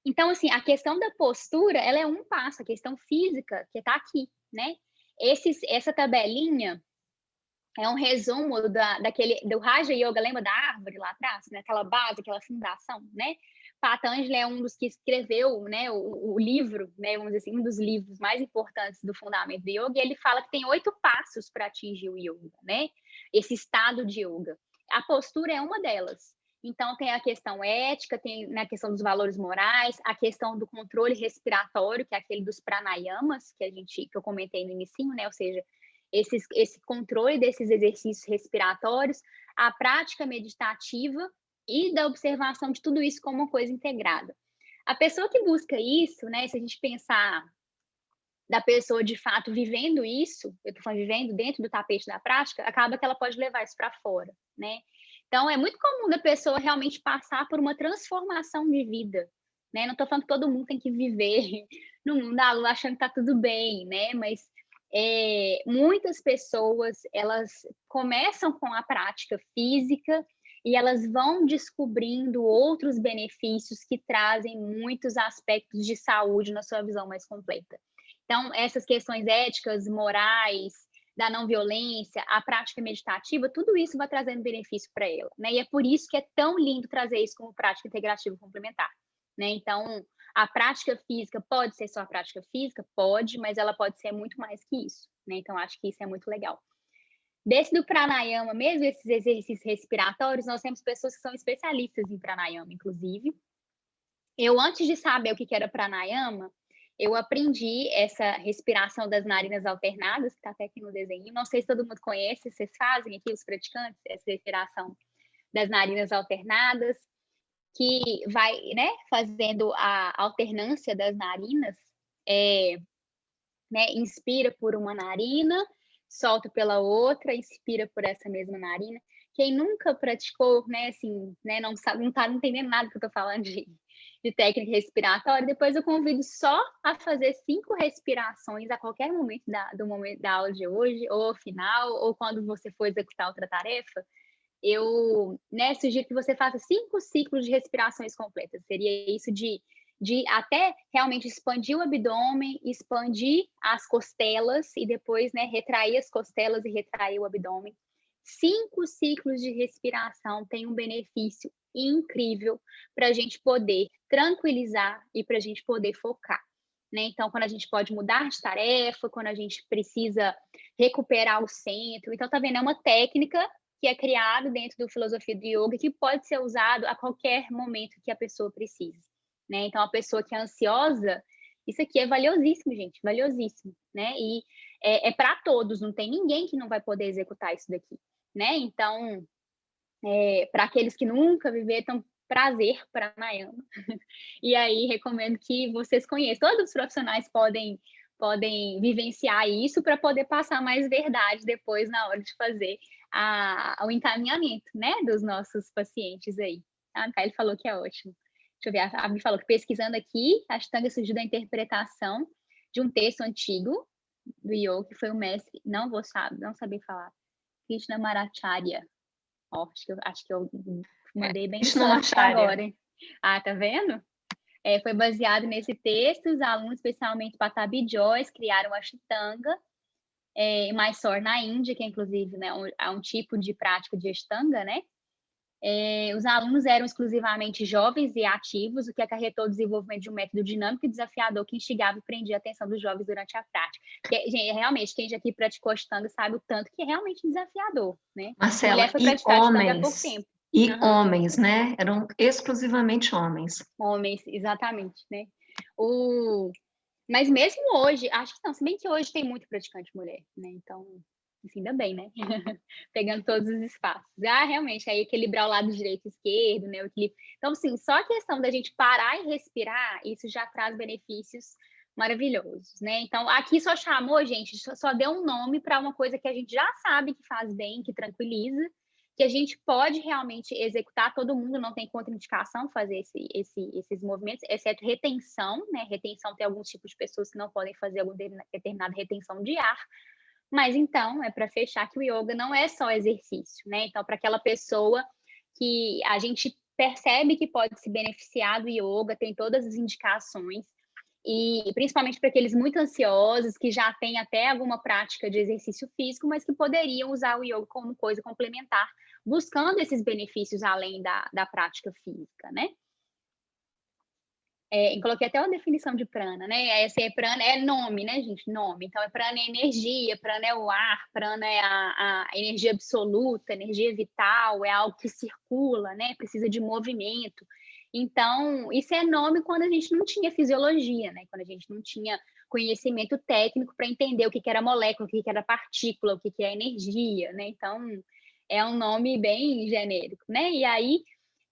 Então, assim, a questão da postura, ela é um passo, a questão física, que está aqui, né? Essa tabelinha é um resumo do Raja Yoga, lembra da árvore lá atrás? Né? Aquela base, aquela fundação, né? Patanjali é um dos que escreveu, né, o livro, né, vamos dizer assim, um dos livros mais importantes do fundamento do yoga, e ele fala que tem 8 passos para atingir o yoga, né? Esse estado de yoga. A postura é uma delas. Então, tem a questão ética, tem na questão dos valores morais, a questão do controle respiratório, que é aquele dos pranayamas, que eu comentei no inicinho, né? Ou seja, esse controle desses exercícios respiratórios, a prática meditativa e da observação de tudo isso como uma coisa integrada. A pessoa que busca isso, né? Se a gente pensar da pessoa de fato vivendo isso, eu estou falando vivendo dentro do tapete da prática, acaba que ela pode levar isso para fora, né? Então, é muito comum da pessoa realmente passar por uma transformação de vida, né? Não estou falando que todo mundo tem que viver no mundo da lua achando que está tudo bem, né? Mas muitas pessoas, elas começam com a prática física e elas vão descobrindo outros benefícios que trazem muitos aspectos de saúde na sua visão mais completa. Então, essas questões éticas, morais, da não violência, a prática meditativa, tudo isso vai trazendo benefício para ela, né? E é por isso que é tão lindo trazer isso como prática integrativa complementar, né? Então, a prática física pode ser só a prática física? Pode, mas ela pode ser muito mais que isso, né? Então, acho que isso é muito legal. Desse do pranayama mesmo, esses exercícios respiratórios, nós temos pessoas que são especialistas em pranayama, inclusive. Eu, antes de saber o que era pranayama, eu aprendi essa respiração das narinas alternadas, que está até aqui no desenho. Não sei se todo mundo conhece, vocês fazem aqui, os praticantes, essa respiração das narinas alternadas, que vai, né, fazendo a alternância das narinas, né, inspira por uma narina, solta pela outra, inspira por essa mesma narina. Quem nunca praticou, né, assim, né, não tá entendendo nada que eu tô falando de técnica respiratória, depois eu convido só a fazer 5 respirações a qualquer momento do momento da aula de hoje, ou ao final, ou quando você for executar outra tarefa, eu, né, sugiro que você faça 5 ciclos de respirações completas. Seria isso de até realmente expandir o abdômen, expandir as costelas e depois, né, retrair as costelas e retrair o abdômen. 5 ciclos de respiração tem um benefício incrível para a gente poder tranquilizar e para a gente poder focar, né? Então, quando a gente pode mudar de tarefa, quando a gente precisa recuperar o centro. Então, tá vendo? É uma técnica que é criada dentro da filosofia do yoga que pode ser usado a qualquer momento que a pessoa precise, né? Então, a pessoa que é ansiosa, isso aqui é valiosíssimo, gente, valiosíssimo, né? E é para todos, não tem ninguém que não vai poder executar isso daqui, né? Então, para aqueles que nunca viveram, prazer pranayama. E aí, recomendo que vocês conheçam. Todos os profissionais podem vivenciar isso para poder passar mais verdade depois na hora de fazer o encaminhamento, né, dos nossos pacientes aí. A Kylie falou que é ótimo. Deixa eu ver, a Abi falou que pesquisando aqui, a Ashtanga surgiu da interpretação de um texto antigo do yoga, que foi o mestre, não saber falar, Krishnamacharya. Ó, acho que eu mandei bem forte agora, hein? Ah, tá vendo? Foi baseado nesse texto, os alunos, especialmente Patabi Joyce, criaram a Ashtanga, em Mysore, na Índia, que inclusive, né, é um tipo de prática de Ashtanga, né? Os alunos eram exclusivamente jovens e ativos, o que acarretou o desenvolvimento de um método dinâmico e desafiador que instigava e prendia a atenção dos jovens durante a prática. Porque, gente, realmente, quem já aqui praticou Ashtanga sabe o tanto que é realmente desafiador, né? Marcela, Mulher foi praticar Ashtanga há pouco tempo. E homens, né? Eram exclusivamente homens. Homens, exatamente, né? Mas mesmo hoje, acho que não, se bem que hoje tem muito praticante mulher, né? Então, assim, ainda bem, né? Pegando todos os espaços. Realmente, aí equilibrar o lado direito e esquerdo, né? O equilíbrio. Então, assim, só a questão da gente parar e respirar, isso já traz benefícios maravilhosos, né? Então, aqui só chamou, gente, só deu um nome para uma coisa que a gente já sabe que faz bem, que tranquiliza, que a gente pode realmente executar, todo mundo não tem contraindicação fazer esses movimentos, exceto retenção, né? Retenção, tem alguns tipos de pessoas que não podem fazer alguma determinada retenção de ar, mas então, é para fechar que o yoga não é só exercício, né? Então, para aquela pessoa que a gente percebe que pode se beneficiar do yoga, tem todas as indicações, e principalmente para aqueles muito ansiosos, que já têm até alguma prática de exercício físico, mas que poderiam usar o yoga como coisa complementar, buscando esses benefícios além da prática física, né? Coloquei até uma definição de prana, né? Prana é nome, né, gente? Nome. Então, prana é energia, prana é o ar, prana é a energia absoluta, energia vital, é algo que circula, né? Precisa de movimento. Então, isso é nome quando a gente não tinha fisiologia, né? Quando a gente não tinha conhecimento técnico para entender o que era molécula, o que era partícula, o que é energia, né? Então, é um nome bem genérico, né? E aí,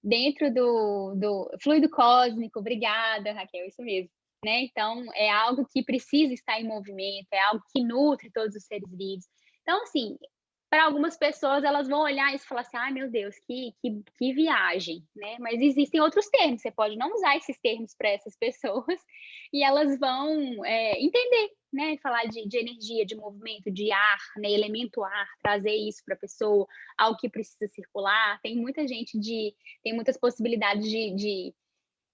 dentro do fluido cósmico, obrigada, Raquel, isso mesmo, né? Então, é algo que precisa estar em movimento, é algo que nutre todos os seres vivos. Então, assim, para algumas pessoas, elas vão olhar isso e falar assim, ai, meu Deus, que viagem, né? Mas existem outros termos, você pode não usar esses termos para essas pessoas e elas vão entender, né? Falar de energia, de movimento, de ar, né? Elemento ar, trazer isso para a pessoa, algo que precisa circular. Tem muitas possibilidades de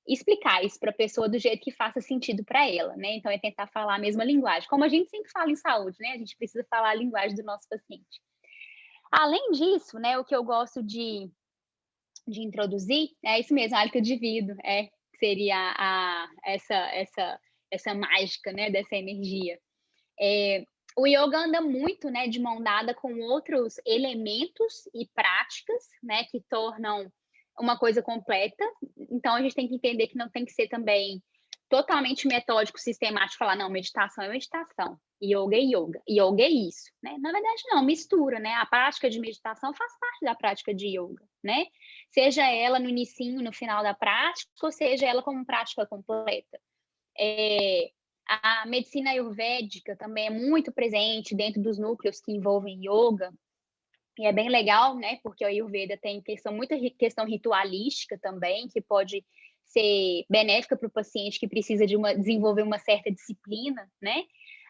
explicar isso para a pessoa do jeito que faça sentido para ela, né? Então, é tentar falar a mesma linguagem. Como a gente sempre fala em saúde, né? A gente precisa falar a linguagem do nosso paciente. Além disso, né, o que eu gosto de introduzir é isso mesmo, hálito de vidro, seria essa mágica, né, dessa energia. O yoga anda muito, né, de mão dada com outros elementos e práticas, né, que tornam uma coisa completa. Então, a gente tem que entender que não tem que ser também totalmente metódico, sistemático, falar, não, meditação é meditação, yoga é yoga, yoga é isso, né? Na verdade, não, mistura, né? A prática de meditação faz parte da prática de yoga, né? Seja ela no inicinho, no final da prática, ou seja ela como prática completa. A medicina ayurvédica também é muito presente dentro dos núcleos que envolvem yoga, e é bem legal, né? Porque o Ayurveda tem muita questão ritualística também, que pode ser benéfica para o paciente que precisa desenvolver uma certa disciplina, né?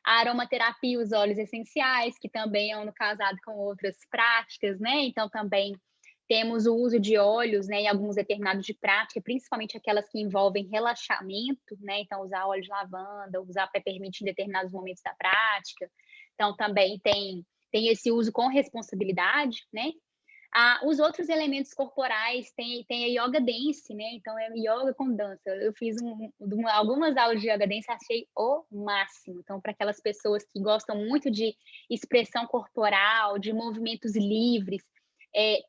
A aromaterapia, os óleos essenciais, que também é casado com outras práticas, né? Então, também temos o uso de óleos, né, em alguns determinados de prática, principalmente aquelas que envolvem relaxamento, né? Então, usar óleo de lavanda, usar peppermint em determinados momentos da prática. Então, também tem esse uso com responsabilidade, né? Os outros elementos corporais, tem a yoga dance, né? Então, é yoga com dança. Eu fiz algumas aulas de yoga dance, achei o máximo. Então, para aquelas pessoas que gostam muito de expressão corporal, de movimentos livres,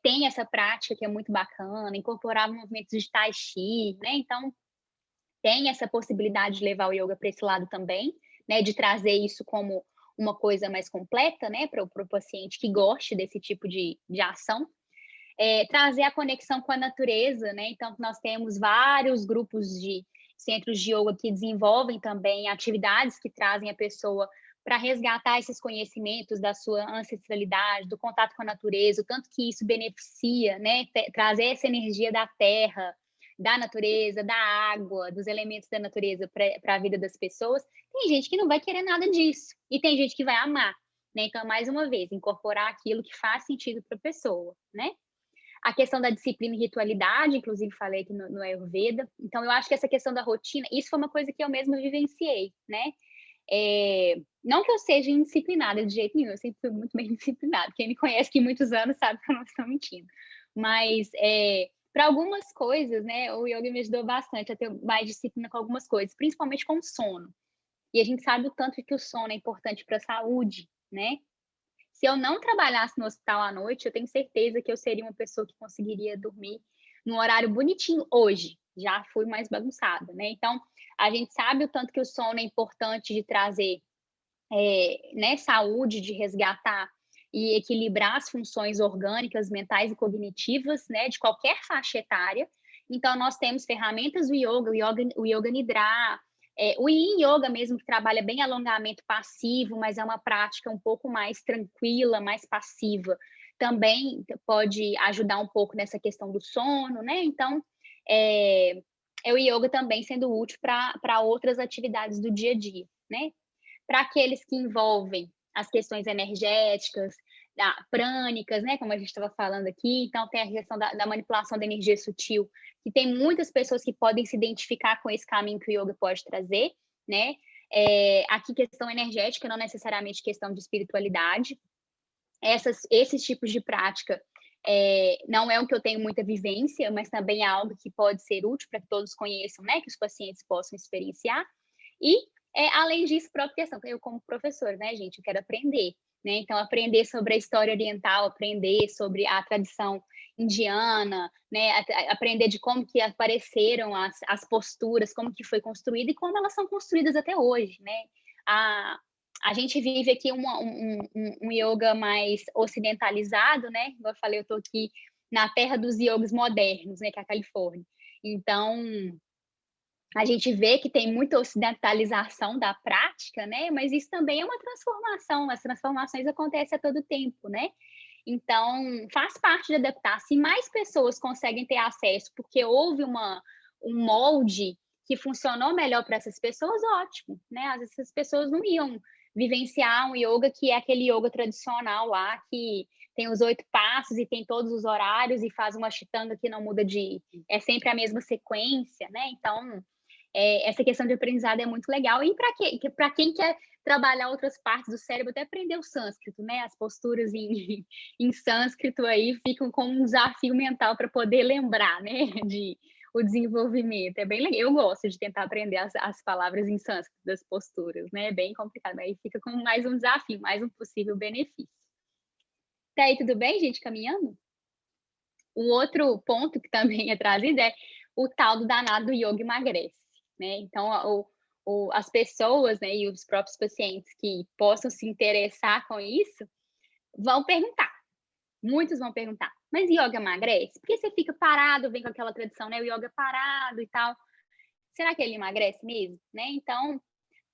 tem essa prática que é muito bacana, incorporar movimentos de tai chi, né? Então, tem essa possibilidade de levar o yoga para esse lado também, né? De trazer isso como uma coisa mais completa, né, para o paciente que goste desse tipo de ação. Trazer a conexão com a natureza, né? Então, nós temos vários grupos de centros de yoga que desenvolvem também atividades que trazem a pessoa para resgatar esses conhecimentos da sua ancestralidade, do contato com a natureza, o tanto que isso beneficia, né? Trazer essa energia da terra, da natureza, da água, dos elementos da natureza para a vida das pessoas. Tem gente que não vai querer nada disso e tem gente que vai amar, né? Então, mais uma vez, incorporar aquilo que faz sentido para a pessoa, né? A questão da disciplina e ritualidade, inclusive falei aqui no Ayurveda. Então, eu acho que essa questão da rotina, isso foi uma coisa que eu mesma vivenciei, né? Não que eu seja indisciplinada de jeito nenhum, eu sempre fui muito bem disciplinada. Quem me conhece aqui há muitos anos sabe que eu não estou mentindo. Mas, para algumas coisas, né, o yoga me ajudou bastante a ter mais disciplina com algumas coisas, principalmente com o sono. E a gente sabe o tanto que o sono é importante para a saúde, né? Se eu não trabalhasse no hospital à noite, eu tenho certeza que eu seria uma pessoa que conseguiria dormir num horário bonitinho hoje. Já fui mais bagunçada, né? Então, a gente sabe o tanto que o sono é importante de trazer né, saúde, de resgatar e equilibrar as funções orgânicas, mentais e cognitivas, né, de qualquer faixa etária. Então, nós temos ferramentas do yoga, o yoga nidra, o yin yoga mesmo, que trabalha bem alongamento passivo, mas é uma prática um pouco mais tranquila, mais passiva. também pode ajudar um pouco nessa questão do sono, né? Então, o yoga também sendo útil para outras atividades do dia a dia, né? Para aqueles que envolvem as questões energéticas, prânicas, né? Como a gente estava falando aqui, então tem a questão da manipulação da energia sutil, que tem muitas pessoas que podem se identificar com esse caminho que o yoga pode trazer, né? Aqui questão energética, não necessariamente questão de espiritualidade. Esses tipos de prática não é o que eu tenho muita vivência, mas também é algo que pode ser útil para que todos conheçam, né? Que os pacientes possam experienciar. E, além disso, própria questão, eu como professor, né, gente, eu quero aprender, né? Então, aprender sobre a história oriental, aprender sobre a tradição indiana, né? Aprender de como que apareceram as posturas, como que foi construída e como elas são construídas até hoje, né? A gente vive aqui um yoga mais ocidentalizado, né? Como eu falei, eu estou aqui na terra dos yogas modernos, né? Que é a Califórnia. Então, a gente vê que tem muita ocidentalização da prática, né? Mas isso também é uma transformação. As transformações acontecem a todo tempo, né? Então, faz parte de adaptar. Se mais pessoas conseguem ter acesso, porque houve um molde que funcionou melhor para essas pessoas, ótimo, né? Às vezes essas pessoas não iam vivenciar um yoga que é aquele yoga tradicional lá, que tem os 8 passos e tem todos os horários e faz uma ashtanga que não muda é sempre a mesma sequência, né? Então, essa questão de aprendizado é muito legal. E para quem quer trabalhar outras partes do cérebro, até aprender o sânscrito, né? As posturas em sânscrito aí ficam como um desafio mental para poder lembrar, né? O desenvolvimento. É bem legal. Eu gosto de tentar aprender as palavras em sânscrito das posturas, né? É bem complicado, mas aí fica como mais um desafio, mais um possível benefício. Tá aí, tudo bem, gente? Caminhando? O outro ponto que também é trazido é o tal do danado do yoga emagrece, né? Então, as pessoas, né, e os próprios pacientes que possam se interessar com isso vão perguntar. Muitos vão perguntar, mas yoga emagrece? Por que você fica parado, vem com aquela tradição, né? O yoga parado e tal. Será que ele emagrece mesmo? Né? Então,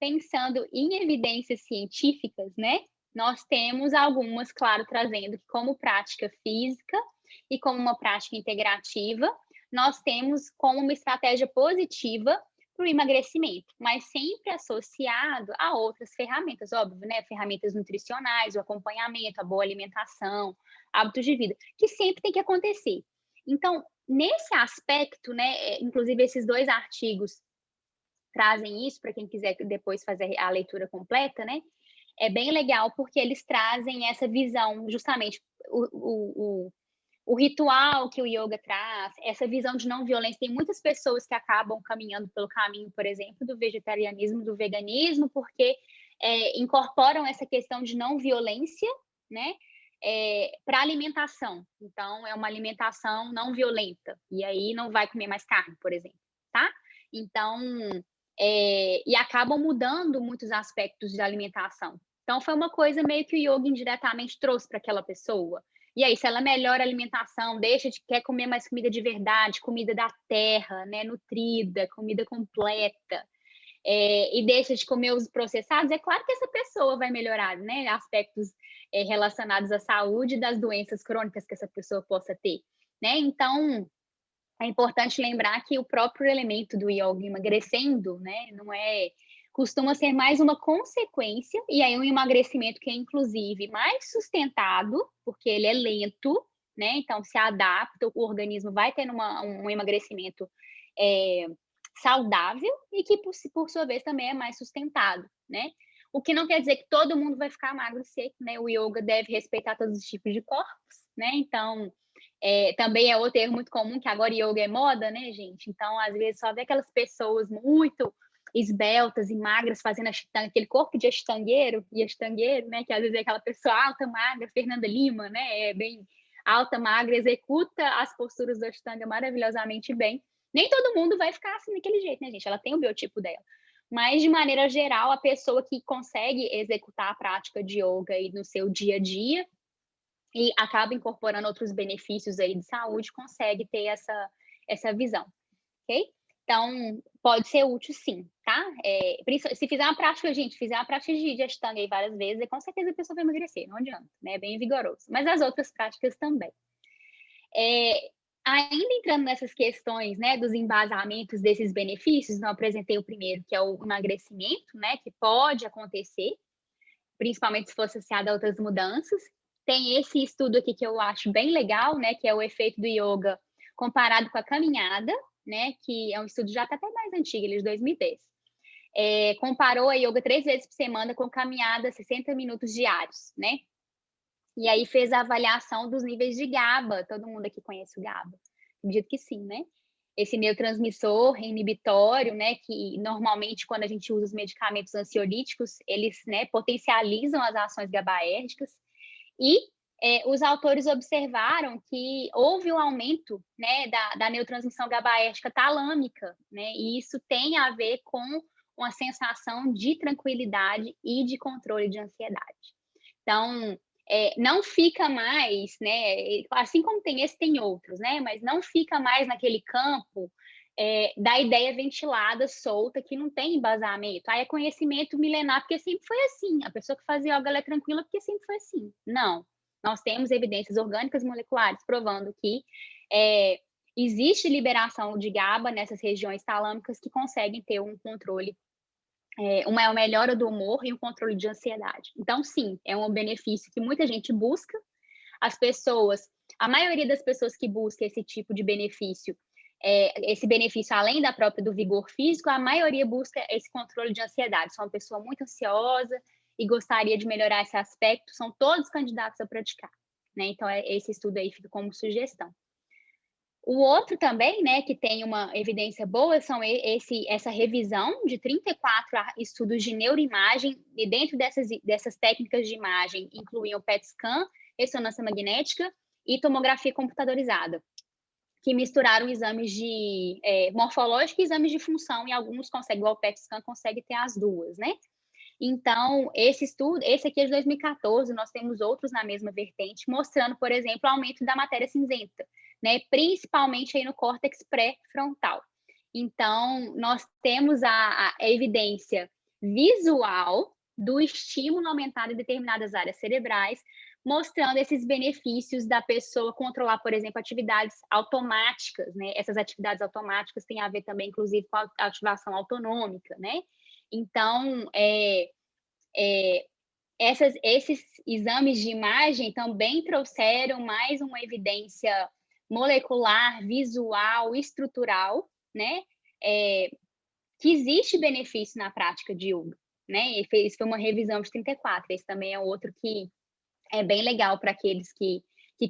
pensando em evidências científicas, né? Nós temos algumas, claro, trazendo que como prática física e como uma prática integrativa, nós temos como uma estratégia positiva para o emagrecimento, mas sempre associado a outras ferramentas, óbvio, né? Ferramentas nutricionais, o acompanhamento, a boa alimentação, hábitos de vida, que sempre tem que acontecer. Então, nesse aspecto, né? Inclusive, esses 2 artigos trazem isso para quem quiser depois fazer a leitura completa, né? É bem legal porque eles trazem essa visão, justamente o ritual que o yoga traz, essa visão de não violência. Tem muitas pessoas que acabam caminhando pelo caminho, por exemplo, do vegetarianismo, do veganismo, porque incorporam essa questão de não violência, né? Para alimentação. Então, é uma alimentação não violenta. E aí não vai comer mais carne, por exemplo, tá? Então, e acabam mudando muitos aspectos de alimentação. Então, foi uma coisa meio que o yoga indiretamente trouxe para aquela pessoa. E aí, se ela melhora a alimentação, quer comer mais comida de verdade, comida da terra, né, nutrida, comida completa, e deixa de comer os processados, é claro que essa pessoa vai melhorar, né, aspectos relacionados à saúde e das doenças crônicas que essa pessoa possa ter, né? Então, é importante lembrar que o próprio elemento do yoga emagrecendo, né, costuma ser mais uma consequência, e aí um emagrecimento que é, inclusive, mais sustentado, porque ele é lento, né, então se adapta, o organismo vai tendo um emagrecimento saudável e que, por sua vez, também é mais sustentado, né? O que não quer dizer que todo mundo vai ficar magro e seco, né? O yoga deve respeitar todos os tipos de corpos, né? Então, também é outro erro muito comum, que agora yoga é moda, né, gente? Então, às vezes, só vê aquelas pessoas muito esbeltas e magras fazendo ashtanga, aquele corpo de ashtangueiro, né, que às vezes é aquela pessoa alta, magra, Fernanda Lima, né, é bem alta, magra, executa as posturas do ashtanga maravilhosamente bem. Nem todo mundo vai ficar assim daquele jeito, né, gente? Ela tem o biotipo dela. Mas, de maneira geral, a pessoa que consegue executar a prática de yoga aí no seu dia a dia e acaba incorporando outros benefícios aí de saúde, consegue ter essa visão, ok? Então, pode ser útil sim, tá? tá? Se fizer uma prática, gente, fizer uma prática de Ashtanga aí várias vezes, com certeza a pessoa vai emagrecer, não adianta, né? É bem vigoroso. Mas as outras práticas também. Ainda entrando nessas questões, né, dos embasamentos desses benefícios, eu apresentei o primeiro, que é o emagrecimento, né, que pode acontecer, principalmente se for associado a outras mudanças. Tem esse estudo aqui que eu acho bem legal, né, que é o efeito do yoga comparado com a caminhada, né, que é um estudo já até mais antigo, ele é de 2010. Comparou a yoga 3 vezes por semana com caminhada 60 minutos diários, né? E aí fez a avaliação dos níveis de GABA. Todo mundo aqui conhece o GABA? Acredito que sim, né? Esse neurotransmissor inibitório, né? Que normalmente, quando a gente usa os medicamentos ansiolíticos, eles, né, potencializam as ações GABAérgicas. E os autores observaram que houve um aumento, né, da neurotransmissão GABAérgica talâmica, né? E isso tem a ver com uma sensação de tranquilidade e de controle de ansiedade. Então, não fica mais, né, assim como tem esse, tem outros, né, mas não fica mais naquele campo da ideia ventilada, solta, que não tem embasamento. Aí é conhecimento milenar, porque sempre foi assim. A pessoa que fazia yoga, ela é tranquila porque sempre foi assim. Não. Nós temos evidências orgânicas e moleculares provando que existe liberação de GABA nessas regiões talâmicas que conseguem ter um controle, uma melhora do humor e um controle de ansiedade. Então, sim, é um benefício que muita gente busca. A maioria das pessoas que busca esse tipo de benefício, esse benefício além da própria do vigor físico, a maioria busca esse controle de ansiedade. Sou uma pessoa muito ansiosa e gostaria de melhorar esse aspecto, são todos candidatos a praticar, né? Então, esse estudo aí fica como sugestão. O outro também, né, que tem uma evidência boa, são essa revisão de 34 estudos de neuroimagem, e dentro dessas técnicas de imagem incluíam PET scan, ressonância magnética e tomografia computadorizada, que misturaram exames de morfológico e exames de função, e alguns conseguem, igual o PET scan, consegue ter as duas, né? Então, esse aqui é de 2014, nós temos outros na mesma vertente, mostrando, por exemplo, o aumento da matéria cinzenta, né? Principalmente aí no córtex pré-frontal. Então, nós temos a evidência visual do estímulo aumentado em determinadas áreas cerebrais, mostrando esses benefícios da pessoa controlar, por exemplo, atividades automáticas, né? Essas atividades automáticas têm a ver também, inclusive, com a ativação autonômica, né? Então, esses exames de imagem também trouxeram mais uma evidência molecular, visual, estrutural, né? Que existe benefício na prática de yoga, né? Isso foi uma revisão de 34. Esse também é outro que é bem legal para aqueles que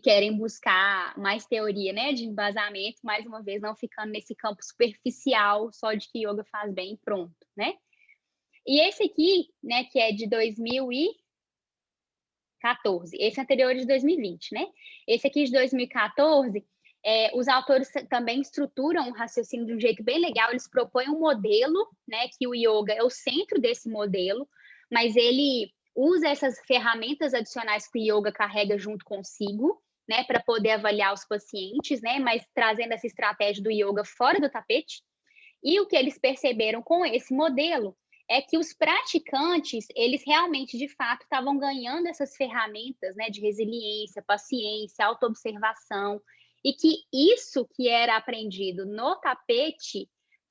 querem buscar mais teoria, né, de embasamento, mais uma vez, não ficando nesse campo superficial só de que yoga faz bem e pronto, né? E esse aqui, né, que é de 2014, esse anterior é de 2020, né? Esse aqui de 2014, os autores também estruturam o raciocínio de um jeito bem legal, eles propõem um modelo, né, que o yoga é o centro desse modelo, mas ele usa essas ferramentas adicionais que o yoga carrega junto consigo, né, para poder avaliar os pacientes, né, mas trazendo essa estratégia do yoga fora do tapete. E o que eles perceberam com esse modelo é que os praticantes, eles realmente, de fato, estavam ganhando essas ferramentas, né, de resiliência, paciência, autoobservação, e que isso que era aprendido no tapete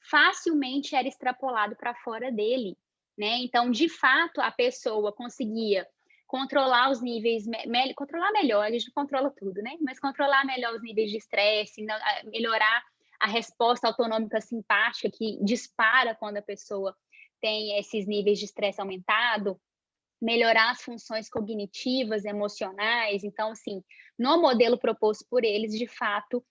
facilmente era extrapolado para fora dele, né? Então, de fato, a pessoa conseguia controlar os níveis, controlar melhor, a gente não controla tudo, né? Mas controlar melhor os níveis de estresse, melhorar a resposta autonômica simpática que dispara quando a pessoa tem esses níveis de estresse aumentado, melhorar as funções cognitivas, emocionais. Então, assim, no modelo proposto por eles, de fato,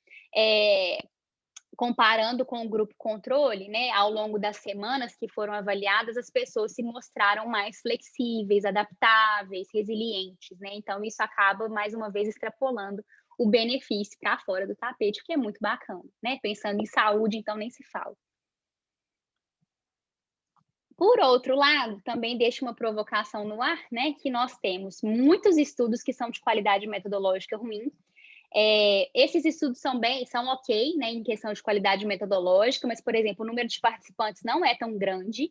comparando com o grupo controle, né, ao longo das semanas que foram avaliadas, as pessoas se mostraram mais flexíveis, adaptáveis, resilientes, né? Então, isso acaba, mais uma vez, extrapolando o benefício para fora do tapete, que é muito bacana, né? Pensando em saúde, então, nem se fala. Por outro lado, também deixa uma provocação no ar, né? Que nós temos muitos estudos que são de qualidade metodológica ruim, Esses estudos são ok, né, em questão de qualidade metodológica, mas, por exemplo, o número de participantes não é tão grande.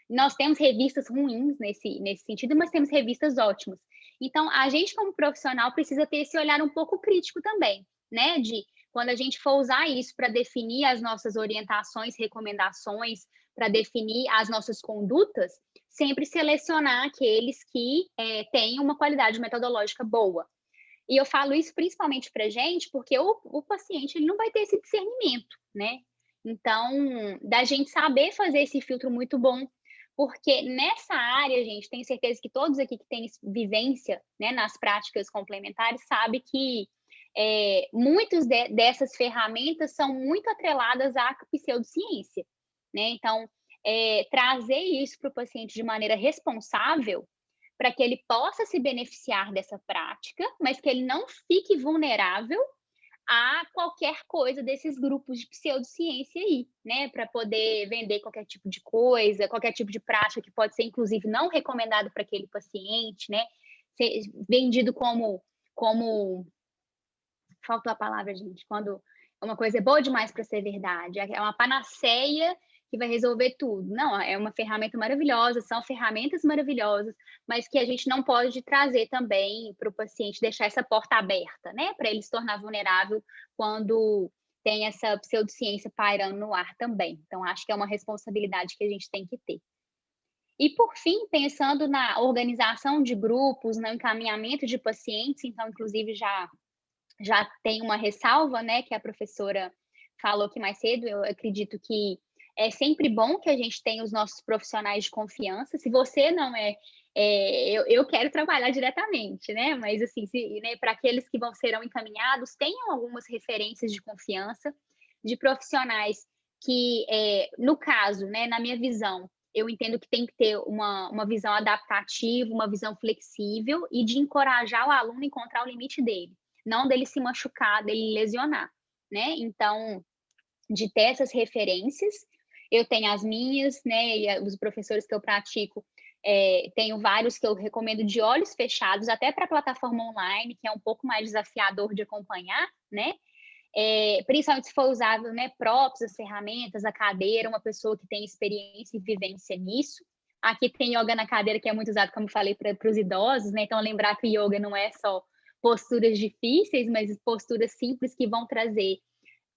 Nós temos revistas ruins nesse sentido, mas temos revistas ótimas. Então, a gente, como profissional, precisa ter esse olhar um pouco crítico também, né? De quando a gente for usar isso para definir as nossas orientações, recomendações, para definir as nossas condutas, sempre selecionar aqueles que têm uma qualidade metodológica boa. E eu falo isso principalmente para a gente, porque o paciente ele não vai ter esse discernimento, né? Então, da gente saber fazer esse filtro muito bom, porque nessa área, gente, tenho certeza que todos aqui que têm vivência, né, nas práticas complementares, sabem que muitas dessas ferramentas são muito atreladas à pseudociência, né? Então, trazer isso para o paciente de maneira responsável, para que ele possa se beneficiar dessa prática, mas que ele não fique vulnerável a qualquer coisa desses grupos de pseudociência aí, né? Para poder vender qualquer tipo de coisa, qualquer tipo de prática que pode ser, inclusive, não recomendado para aquele paciente, né? Ser vendido como... Faltou a palavra, gente. Quando uma coisa é boa demais para ser verdade, é uma panaceia que vai resolver tudo. Não, é uma ferramenta maravilhosa, são ferramentas maravilhosas, mas que a gente não pode trazer também para o paciente, deixar essa porta aberta, né? Para ele se tornar vulnerável quando tem essa pseudociência pairando no ar também. Então, acho que é uma responsabilidade que a gente tem que ter. E, por fim, pensando na organização de grupos, no encaminhamento de pacientes, então, inclusive, já tem uma ressalva, né, que a professora falou aqui mais cedo. Eu acredito que é sempre bom que a gente tenha os nossos profissionais de confiança. Se você não eu quero trabalhar diretamente, né? Mas, assim, né, para aqueles que serão encaminhados, tenham algumas referências de confiança de profissionais que, no caso, né, na minha visão, eu entendo que tem que ter uma visão adaptativa, uma visão flexível e de encorajar o aluno a encontrar o limite dele, não dele se machucar, dele lesionar, né? Então, de ter essas referências, eu tenho as minhas, né? E os professores que eu pratico, tenho vários que eu recomendo de olhos fechados, até para a plataforma online, que é um pouco mais desafiador de acompanhar, né? Principalmente se for usável, né? Próprios, as ferramentas, a cadeira, uma pessoa que tem experiência e vivência nisso. Aqui tem yoga na cadeira, que é muito usado, como falei, para os idosos, né? Então, lembrar que o yoga não é só posturas difíceis, mas posturas simples que vão trazer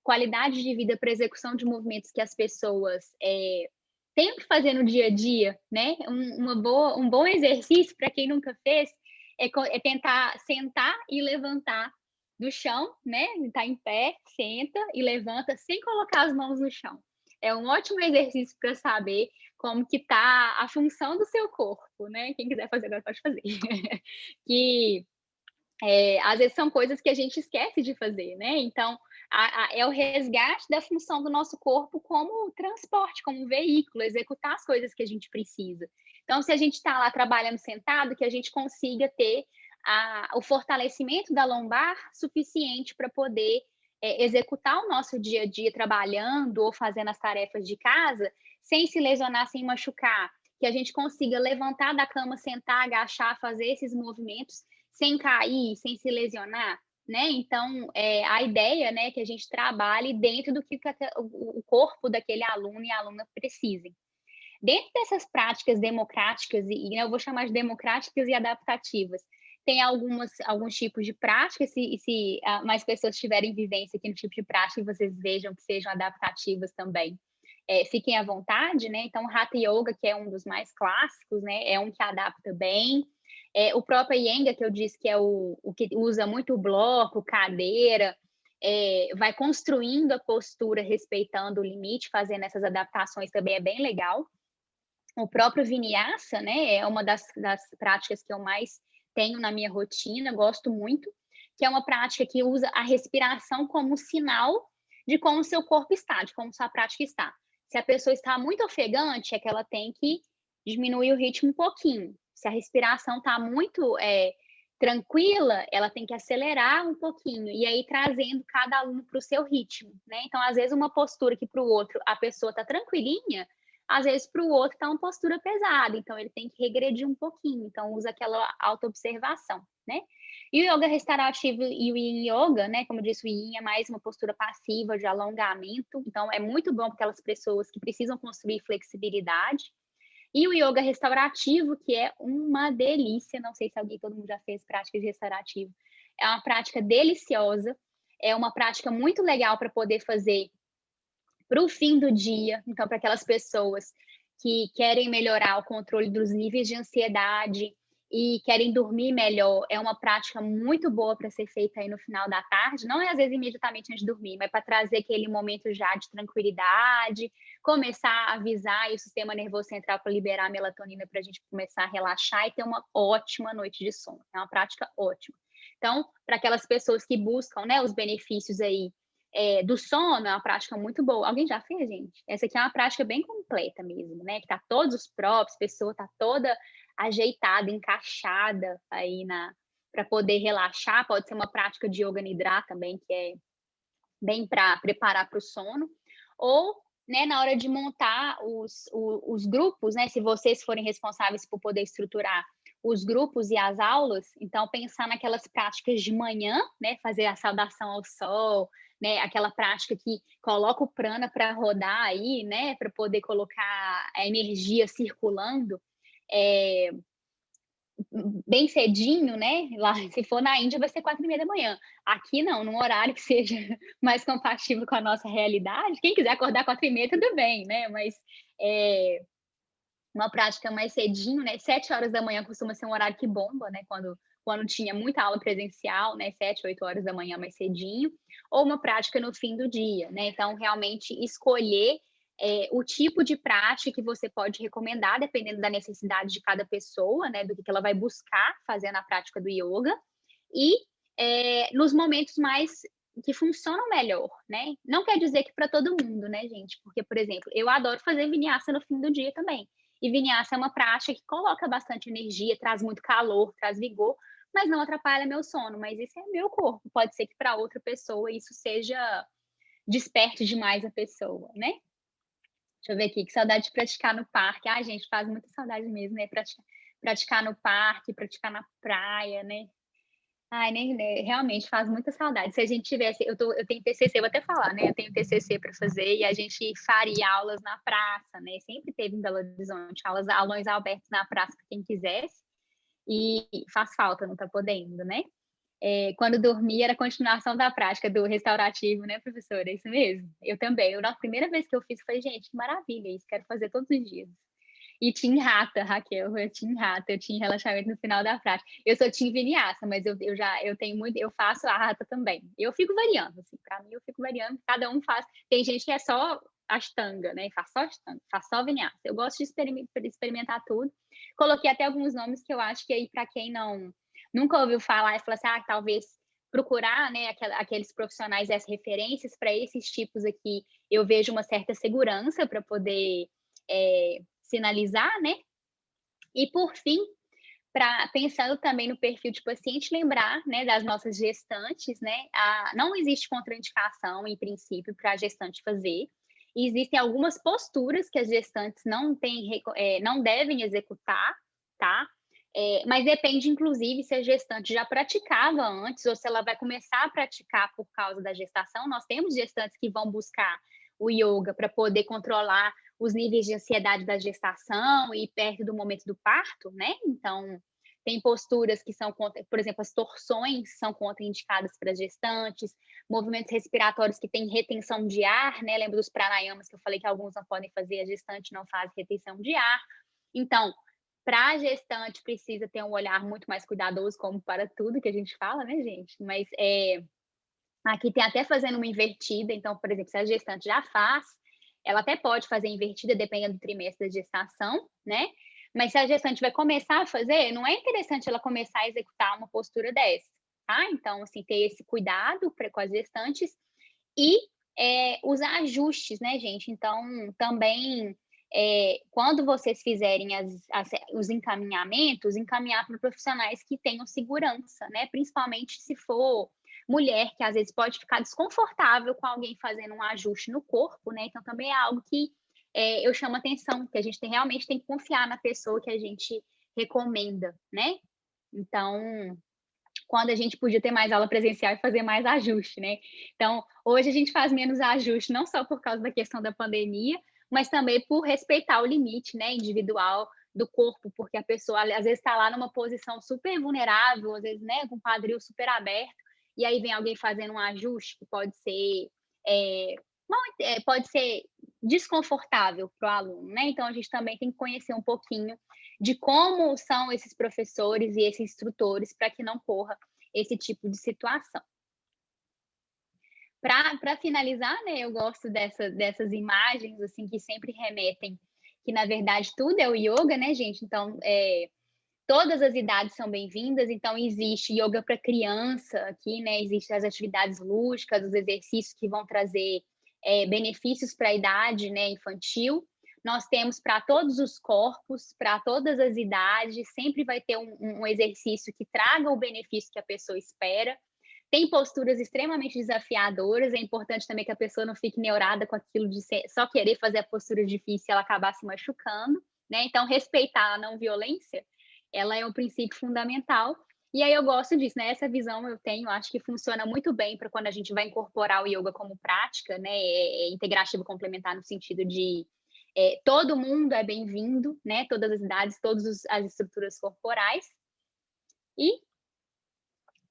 qualidade de vida para execução de movimentos que as pessoas têm que fazer no dia a dia, né? Um bom exercício, para quem nunca fez, é tentar sentar e levantar do chão, né? Tá em pé, senta e levanta sem colocar as mãos no chão. É um ótimo exercício para saber como que tá a função do seu corpo, né? Quem quiser fazer agora pode fazer. Que às vezes são coisas que a gente esquece de fazer, né? Então, é o resgate da função do nosso corpo como transporte, como veículo, executar as coisas que a gente precisa. Então, se a gente está lá trabalhando sentado, que a gente consiga ter o fortalecimento da lombar suficiente para poder executar o nosso dia a dia trabalhando ou fazendo as tarefas de casa, sem se lesionar, sem machucar, que a gente consiga levantar da cama, sentar, agachar, fazer esses movimentos sem cair, sem se lesionar, né? Então, a ideia, né, é que a gente trabalhe dentro do que o corpo daquele aluno e aluna precisem. Dentro dessas práticas democráticas, e eu vou chamar de democráticas e adaptativas, tem alguns tipos de práticas, se mais pessoas tiverem vivência aqui no tipo de prática, vocês vejam que sejam adaptativas também. Fiquem à vontade, né? Então, o Hatha Yoga, que é um dos mais clássicos, né? É um que adapta bem. O próprio Iyengar, que eu disse que é o que usa muito bloco, cadeira, vai construindo a postura, respeitando o limite, fazendo essas adaptações também é bem legal. O próprio Vinyasa, né, é uma das práticas que eu mais tenho na minha rotina, gosto muito, que é uma prática que usa a respiração como sinal de como o seu corpo está, de como sua prática está. Se a pessoa está muito ofegante, é que ela tem que diminuir o ritmo um pouquinho. Se a respiração está muito tranquila, ela tem que acelerar um pouquinho, e aí trazendo cada aluno para o seu ritmo, né? Então, às vezes, uma postura que para o outro a pessoa está tranquilinha, às vezes para o outro está uma postura pesada, então ele tem que regredir um pouquinho, então usa aquela autoobservação, né? E o yoga restaurativo e o yin yoga, né? Como eu disse, o yin é mais uma postura passiva de alongamento, então é muito bom para aquelas pessoas que precisam construir flexibilidade. E o yoga restaurativo, que é uma delícia, não sei se todo mundo já fez prática de restaurativo, é uma prática deliciosa, é uma prática muito legal para poder fazer para o fim do dia, então para aquelas pessoas que querem melhorar o controle dos níveis de ansiedade e querem dormir melhor, é uma prática muito boa para ser feita aí no final da tarde, não é às vezes imediatamente antes de dormir, mas para trazer aquele momento já de tranquilidade, começar a avisar o sistema nervoso central para liberar a melatonina para a gente começar a relaxar e ter uma ótima noite de sono. É uma prática ótima. Então, para aquelas pessoas que buscam, né, os benefícios aí do sono, é uma prática muito boa. Alguém já fez, gente? Essa aqui é uma prática bem completa mesmo, né? Que tá todos os próprios, a pessoa tá toda ajeitada, encaixada aí para poder relaxar. Pode ser uma prática de yoga nidra também, que é bem para preparar para o sono. Ou, né, na hora de montar os grupos, né? Se vocês forem responsáveis por poder estruturar os grupos e as aulas, então pensar naquelas práticas de manhã, né? Fazer a saudação ao sol, né? Aquela prática que coloca o prana para rodar aí, né? Para poder colocar a energia circulando. Bem cedinho, né? Lá, se for na Índia, vai ser 4h30 da manhã. Aqui não, num horário que seja mais compatível com a nossa realidade. Quem quiser acordar 4h30, tudo bem, né? Mas uma prática mais cedinho, né? 7 horas da manhã costuma ser um horário que bomba, né? Quando tinha muita aula presencial, né? 7, 8 horas da manhã mais cedinho, ou uma prática no fim do dia, né? Então, realmente escolher o tipo de prática que você pode recomendar, dependendo da necessidade de cada pessoa, né? Do que ela vai buscar fazer na prática do yoga, e nos momentos mais que funcionam melhor, né? Não quer dizer que para todo mundo, né, gente? Porque, por exemplo, eu adoro fazer vinyasa no fim do dia também. E vinyasa é uma prática que coloca bastante energia, traz muito calor, traz vigor, mas não atrapalha meu sono. Mas isso é meu corpo. Pode ser que para outra pessoa isso seja desperte demais a pessoa, né? Deixa eu ver aqui, que saudade de praticar no parque. Ai, gente, faz muita saudade mesmo, né? Praticar no parque, praticar na praia, né? Ai, nem, né, realmente faz muita saudade. Se a gente tivesse, eu tenho TCC, vou até falar, né? Eu tenho TCC para fazer e a gente faria aulas na praça, né? Sempre teve em Belo Horizonte aulões abertos na praça para quem quisesse e faz falta, não tá podendo, né? Quando dormia era a continuação da prática do restaurativo, né, professora? É isso mesmo? Eu também. Na primeira vez que eu fiz, eu falei, gente, que maravilha isso, quero fazer todos os dias. E Team Rata, Raquel, eu Team Rata, eu tinha relaxamento no final da prática. Eu sou Team Vinyasa, mas eu tenho muito, eu faço a Rata também. Eu fico variando, assim, para mim eu fico variando, cada um faz. Tem gente que é só Ashtanga, né? Faz só Ashtanga, faz só Vinyasa. Eu gosto de experimentar tudo. Coloquei até alguns nomes que eu acho que aí para quem nunca ouviu falar e fala assim, talvez procurar, né, aqueles profissionais, as referências para esses tipos aqui, eu vejo uma certa segurança para poder sinalizar, né? E por fim, pensando também no perfil de paciente, lembrar, né, das nossas gestantes, né? Não existe contraindicação, em princípio, para a gestante fazer. E existem algumas posturas que as gestantes não devem executar, tá? Mas depende, inclusive, se a gestante já praticava antes ou se ela vai começar a praticar por causa da gestação. Nós temos gestantes que vão buscar o yoga para poder controlar os níveis de ansiedade da gestação e perto do momento do parto, né? Então, tem posturas que são, por exemplo, as torções são contraindicadas para gestantes, movimentos respiratórios que têm retenção de ar, né? Lembra dos pranayamas que eu falei que alguns não podem fazer, a gestante não faz retenção de ar. Então, para a gestante precisa ter um olhar muito mais cuidadoso, como para tudo que a gente fala, né, gente? Mas aqui tem até fazendo uma invertida, então, por exemplo, se a gestante já faz, ela até pode fazer invertida, dependendo do trimestre da gestação, né? Mas se a gestante vai começar a fazer, não é interessante ela começar a executar uma postura dessa, tá? Então, assim, ter esse cuidado com as gestantes e os ajustes, né, gente? Então, também, quando vocês fizerem os encaminhamentos, encaminhar para profissionais que tenham segurança, né? Principalmente se for mulher, que às vezes pode ficar desconfortável com alguém fazendo um ajuste no corpo, né? Então, também é algo que eu chamo atenção, que a gente realmente tem que confiar na pessoa que a gente recomenda, né? Então, quando a gente podia ter mais aula presencial e fazer mais ajuste, né? Então, hoje a gente faz menos ajuste, não só por causa da questão da pandemia, mas também por respeitar o limite, né, individual do corpo, porque a pessoa às vezes está lá numa posição super vulnerável, às vezes, né, com o quadril super aberto, e aí vem alguém fazendo um ajuste que pode ser, pode ser desconfortável para o aluno, né? Então, a gente também tem que conhecer um pouquinho de como são esses professores e esses instrutores para que não corra esse tipo de situação. Para finalizar, né, eu gosto dessas imagens assim que sempre remetem que, na verdade, tudo é o yoga, né, gente? Então, todas as idades são bem-vindas, então existe yoga para criança aqui, né? Existem as atividades lúdicas, os exercícios que vão trazer benefícios para a idade, né, infantil. Nós temos para todos os corpos, para todas as idades, sempre vai ter um exercício que traga o benefício que a pessoa espera. Tem posturas extremamente desafiadoras, é importante também que a pessoa não fique neurada com aquilo de só querer fazer a postura difícil e ela acabar se machucando, né? Então, respeitar a não violência, ela é um princípio fundamental. E aí eu gosto disso, né? Essa visão eu tenho, acho que funciona muito bem para quando a gente vai incorporar o yoga como prática, né? Integrativo complementar no sentido de todo mundo é bem-vindo, né? Todas as idades, todas as estruturas corporais. E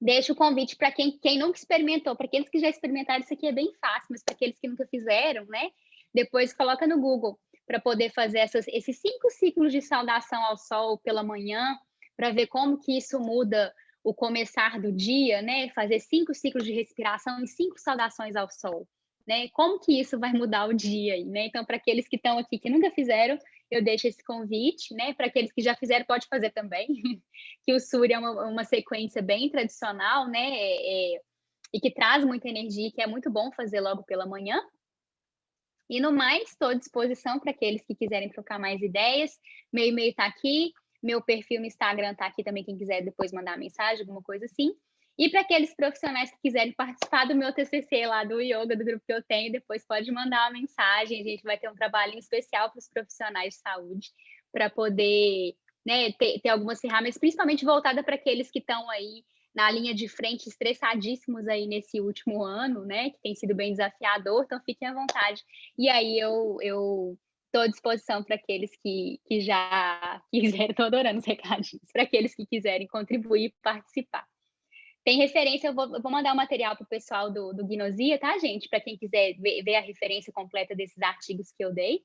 deixo o convite para quem nunca experimentou, para aqueles que já experimentaram, isso aqui é bem fácil, mas para aqueles que nunca fizeram, né? Depois coloca no Google para poder fazer esses 5 ciclos de saudação ao sol pela manhã, para ver como que isso muda o começar do dia, né? Fazer 5 ciclos de respiração e 5 saudações ao sol, né? Como que isso vai mudar o dia aí, né? Então, para aqueles que estão aqui que nunca fizeram, eu deixo esse convite, né? Para aqueles que já fizeram, pode fazer também, que o Surya é uma sequência bem tradicional, né? E que traz muita energia, que é muito bom fazer logo pela manhã. E no mais, estou à disposição para aqueles que quiserem trocar mais ideias. Meu e-mail está aqui, meu perfil no Instagram está aqui também, quem quiser depois mandar mensagem, alguma coisa assim. E para aqueles profissionais que quiserem participar do meu TCC lá do yoga, do grupo que eu tenho, depois pode mandar uma mensagem. A gente vai ter um trabalhinho especial para os profissionais de saúde, para poder, né, ter algumas ferramentas, principalmente voltada para aqueles que estão aí na linha de frente, estressadíssimos aí nesse último ano, né, que tem sido bem desafiador, então fiquem à vontade. E aí eu estou à disposição para aqueles que já quiserem, estou adorando os recadinhos, para aqueles que quiserem contribuir e participar. Tem referência, eu vou mandar o material para o pessoal do Gnosia, tá, gente? Para quem quiser ver a referência completa desses artigos que eu dei.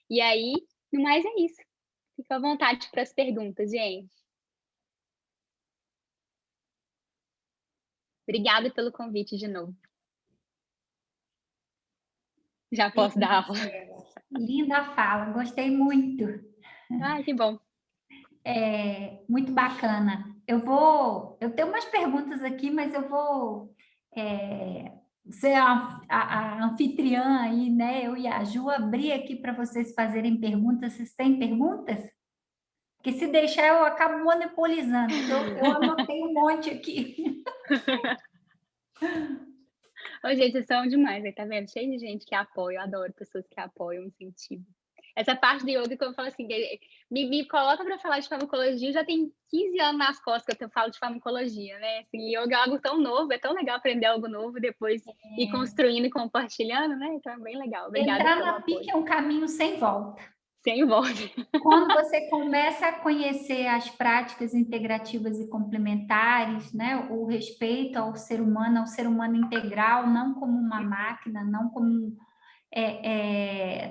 E aí, no mais é isso. Fica à vontade para as perguntas, gente. Obrigada pelo convite de novo. Já posso dar aula. Linda fala, gostei muito. Ai, que bom. Muito bacana. Eu tenho umas perguntas aqui, mas eu vou ser a anfitriã aí, né? Eu e a Ju abrir aqui para vocês fazerem perguntas. Vocês têm perguntas? Porque se deixar, eu acabo monopolizando. Eu anotei um monte aqui. Ô, gente, vocês são demais, aí, tá vendo? Cheio de gente que apoia, eu adoro pessoas que apoiam, incentivam. Essa parte do yoga que eu falo assim, me coloca para falar de farmacologia, já tem 15 anos nas costas que eu falo de farmacologia, né? Assim, yoga é algo tão novo, é tão legal aprender algo novo, depois ir construindo e compartilhando, né? Então é bem legal. Obrigada Entrar pelo na apoio. PIC é um caminho sem volta. Sem volta. Quando você começa a conhecer as práticas integrativas e complementares, né, o respeito ao ser humano integral, não como uma máquina, não como,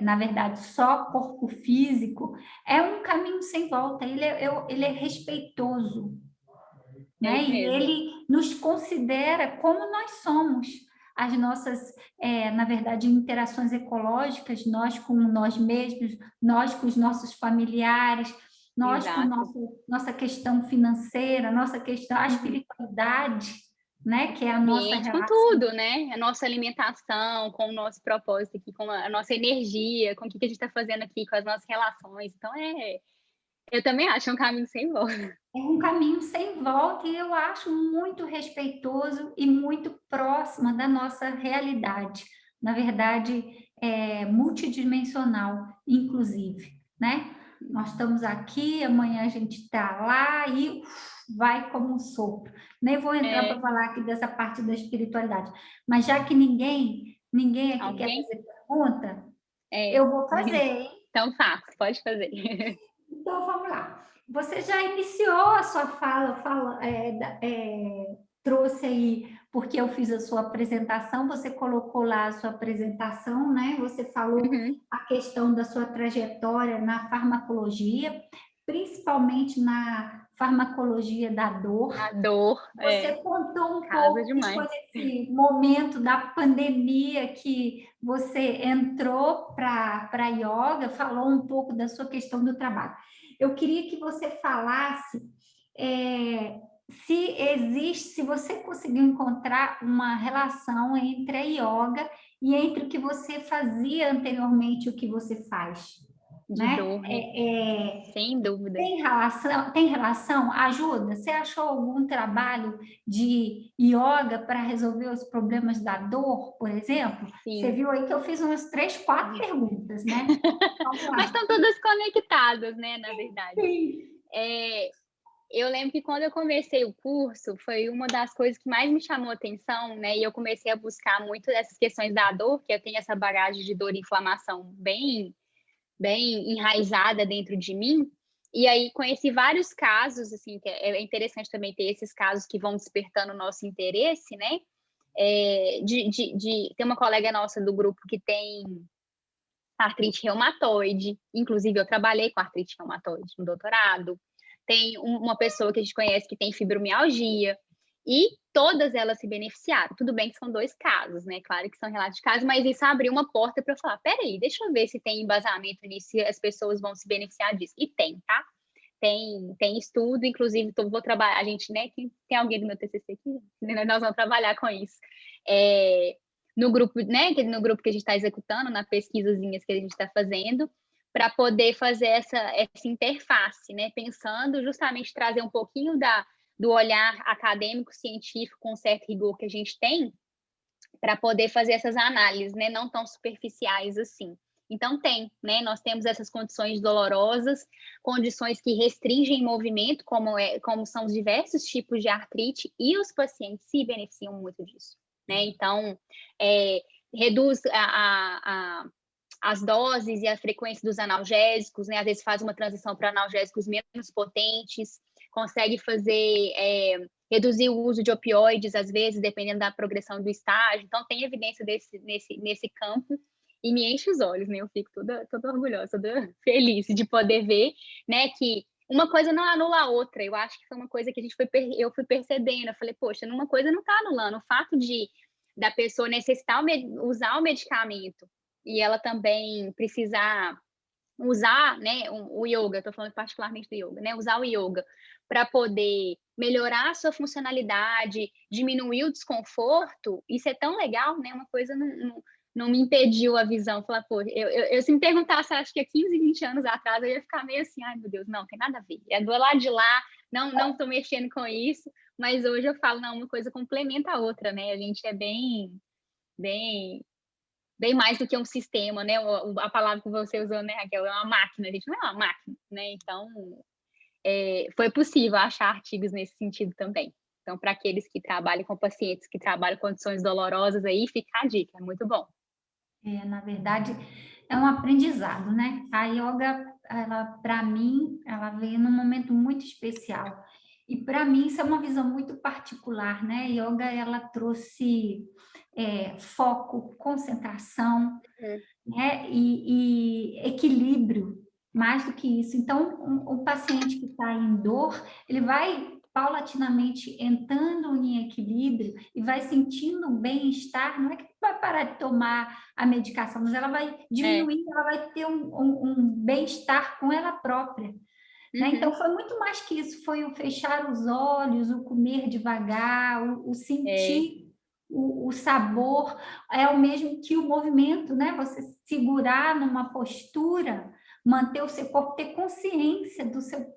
na verdade, só corpo físico, é um caminho sem volta. Ele é respeitoso, né? E ele nos considera como nós somos. As nossas, na verdade, interações ecológicas, nós com nós mesmos, nós com os nossos familiares, nós com nossa questão financeira, nossa questão, a espiritualidade, né? Que é a nossa relação. Com tudo, né? A nossa alimentação, com o nosso propósito aqui, com a nossa energia, com o que a gente está fazendo aqui, com as nossas relações. Então, eu também acho um caminho sem volta. É um caminho sem volta e eu acho muito respeitoso e muito próxima da nossa realidade. Na verdade, multidimensional, inclusive, né? nós estamos aqui, amanhã a gente está lá e vai como um sopro. Nem vou entrar para falar aqui dessa parte da espiritualidade, mas já que ninguém aqui quer fazer pergunta, eu vou fazer, hein? Então faça, pode fazer. Então, vamos lá. Você já iniciou a sua trouxe aí, porque eu fiz a sua apresentação, você colocou lá a sua apresentação, né? Você falou a questão da sua trajetória na farmacologia, principalmente na farmacologia da dor. A dor, Você contou um pouco demais. foi nesse momento da pandemia que você entrou para a yoga, falou um pouco da sua questão do trabalho. Eu queria que você falasse se você conseguiu encontrar uma relação entre a yoga e entre o que você fazia anteriormente e o que você faz. De dor, né? Sem dúvida. Tem relação? Ajuda? Você achou algum trabalho de yoga para resolver os problemas da dor, por exemplo? Sim. Você viu aí que eu fiz umas 3, 4 perguntas, né? Mas estão todas conectadas, né, na verdade. Sim. Eu lembro que quando eu comecei o curso, foi uma das coisas que mais me chamou a atenção, né? E eu comecei a buscar muito essas questões da dor, que eu tenho essa bagagem de dor e inflamação bem enraizada dentro de mim. E aí conheci vários casos, assim, que é interessante também ter esses casos que vão despertando o nosso interesse, né? Tem uma colega nossa do grupo que tem artrite reumatoide, inclusive eu trabalhei com artrite reumatoide no doutorado. Tem uma pessoa que a gente conhece que tem fibromialgia, e todas elas se beneficiaram. Tudo bem que são 2 casos, né? Claro que são relatos de casos, mas isso abriu uma porta para eu falar, peraí, deixa eu ver se tem embasamento nisso, se as pessoas vão se beneficiar disso. E tem, tá? Tem estudo, inclusive vou trabalhar, a gente, né? Tem alguém do meu TCC aqui? Nós vamos trabalhar com isso. No grupo, né? No grupo que a gente está executando, na pesquisazinhas que a gente está fazendo, para poder fazer essa interface, né? Pensando justamente trazer um pouquinho do olhar acadêmico, científico, com certo rigor que a gente tem, para poder fazer essas análises, né? Não tão superficiais assim. Então, né? Nós temos essas condições dolorosas, condições que restringem movimento, como são os diversos tipos de artrite, e os pacientes se beneficiam muito disso, né? Então, reduz as doses e a frequência dos analgésicos, né? Às vezes faz uma transição para analgésicos menos potentes, consegue reduzir o uso de opioides, às vezes, dependendo da progressão do estágio. Então, tem evidência nesse campo e me enche os olhos, né? Eu fico toda orgulhosa, toda feliz de poder ver, né, que uma coisa não anula a outra. Eu acho que foi uma coisa que eu fui percebendo. Eu falei, poxa, uma coisa não está anulando. O fato da pessoa necessitar usar o medicamento e ela também precisar usar, né, o yoga, estou falando particularmente do yoga, né, usar o yoga para poder melhorar a sua funcionalidade, diminuir o desconforto, isso é tão legal, né, uma coisa não me impediu a visão, falar, pô, eu se me perguntasse, acho que há 15, 20 anos atrás, eu ia ficar meio assim, ai meu Deus, não, tem nada a ver, é do lado de lá, não estou mexendo com isso, mas hoje eu falo, não, uma coisa complementa a outra, né, a gente é bem mais do que um sistema, né? A palavra que você usou, né, Raquel, é uma máquina. A gente não é uma máquina, né? Então, foi possível achar artigos nesse sentido também. Então, para aqueles que trabalham com pacientes que trabalham com condições dolorosas, aí fica a dica, é muito bom. Na verdade, é um aprendizado, né? A yoga, para mim, ela veio num momento muito especial. E para mim isso é uma visão muito particular, né? A yoga, ela trouxe foco, concentração, né? E equilíbrio, mais do que isso. Então, o paciente que está em dor, ele vai paulatinamente entrando em equilíbrio e vai sentindo um bem-estar. Não é que vai parar de tomar a medicação, mas ela vai diminuir, ela vai ter um bem-estar com ela própria. Né? Então, foi muito mais que isso, foi o fechar os olhos, o comer devagar, o sentir o sabor, é o mesmo que o movimento, né? Você segurar numa postura, manter o seu corpo, ter consciência do seu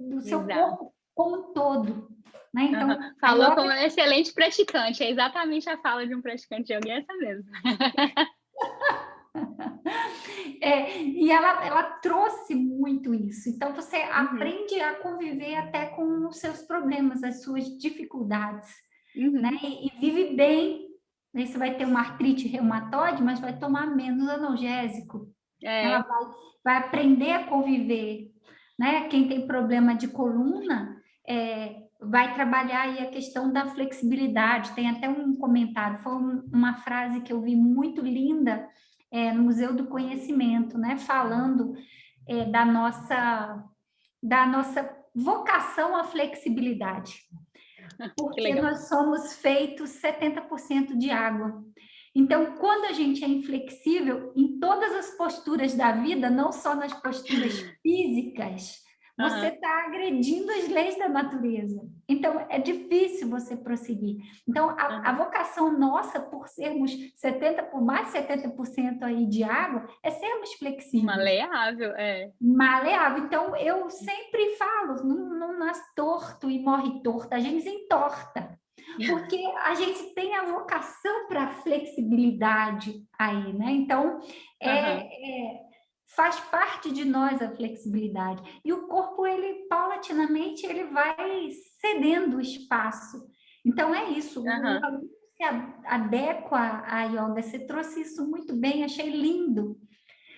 corpo como um todo. Né? Então, falou como um excelente praticante, é exatamente a fala de um praticante de yoga, essa mesmo. E ela trouxe muito isso. Então, você aprende a conviver até com os seus problemas, as suas dificuldades, né? E vive bem. Aí você vai ter uma artrite reumatoide, mas vai tomar menos analgésico. Ela vai aprender a conviver, né? Quem tem problema de coluna vai trabalhar aí a questão da flexibilidade. Tem até um comentário, foi uma frase que eu vi muito linda no Museu do Conhecimento, né? Falando da nossa vocação à flexibilidade. Porque nós somos feitos 70% de água. Então, quando a gente é inflexível em todas as posturas da vida, não só nas posturas físicas, você está agredindo as leis da natureza. Então, é difícil você prosseguir. Então, a vocação nossa, por sermos por mais de 70% aí de água, é sermos flexíveis. Maleável, Maleável. Então, eu sempre falo, não nasce torto e morre torto, a gente se entorta. Porque a gente tem a vocação para a flexibilidade aí, né? Então, faz parte de nós a flexibilidade. E o corpo, ele paulatinamente, ele vai cedendo o espaço. Então, é isso. O aluno se adequa à yoga. Você trouxe isso muito bem, achei lindo.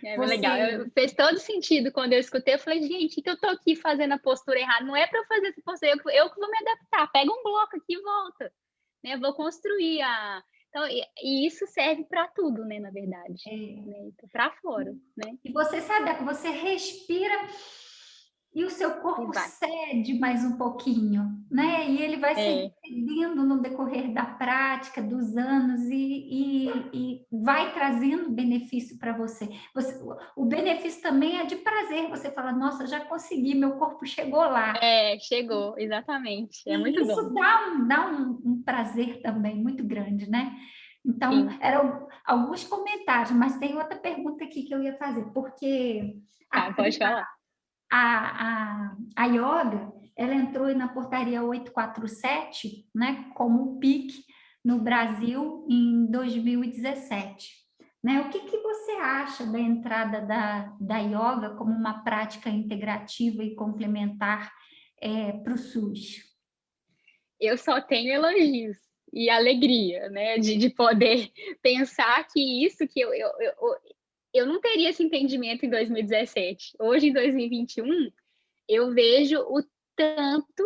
Legal, fez todo sentido quando eu escutei. Eu falei, gente, que eu tô aqui fazendo a postura errada, não é para eu fazer essa postura, eu que vou me adaptar, pega um bloco aqui e volta, né? Vou construir então, e isso serve para tudo, né, na verdade, né? Para fora, né? E você sabe, você respira e o seu corpo cede mais um pouquinho, né? E ele vai cedendo no decorrer da prática, dos anos, e vai trazendo benefício para você. O benefício também é de prazer. Você fala, nossa, já consegui, meu corpo chegou lá. Chegou, exatamente. É e muito isso bom. dá um prazer também muito grande, né? Então, eram alguns comentários, mas tem outra pergunta aqui que eu ia fazer, porque pode falar. A yoga, ela entrou na portaria 847, né, como PIC no Brasil em 2017. Né? O que você acha da entrada da yoga como uma prática integrativa e complementar para o SUS? Eu só tenho elogios e alegria, né, de poder pensar que isso que eu não teria esse entendimento em 2017. Hoje, em 2021, eu vejo o tanto,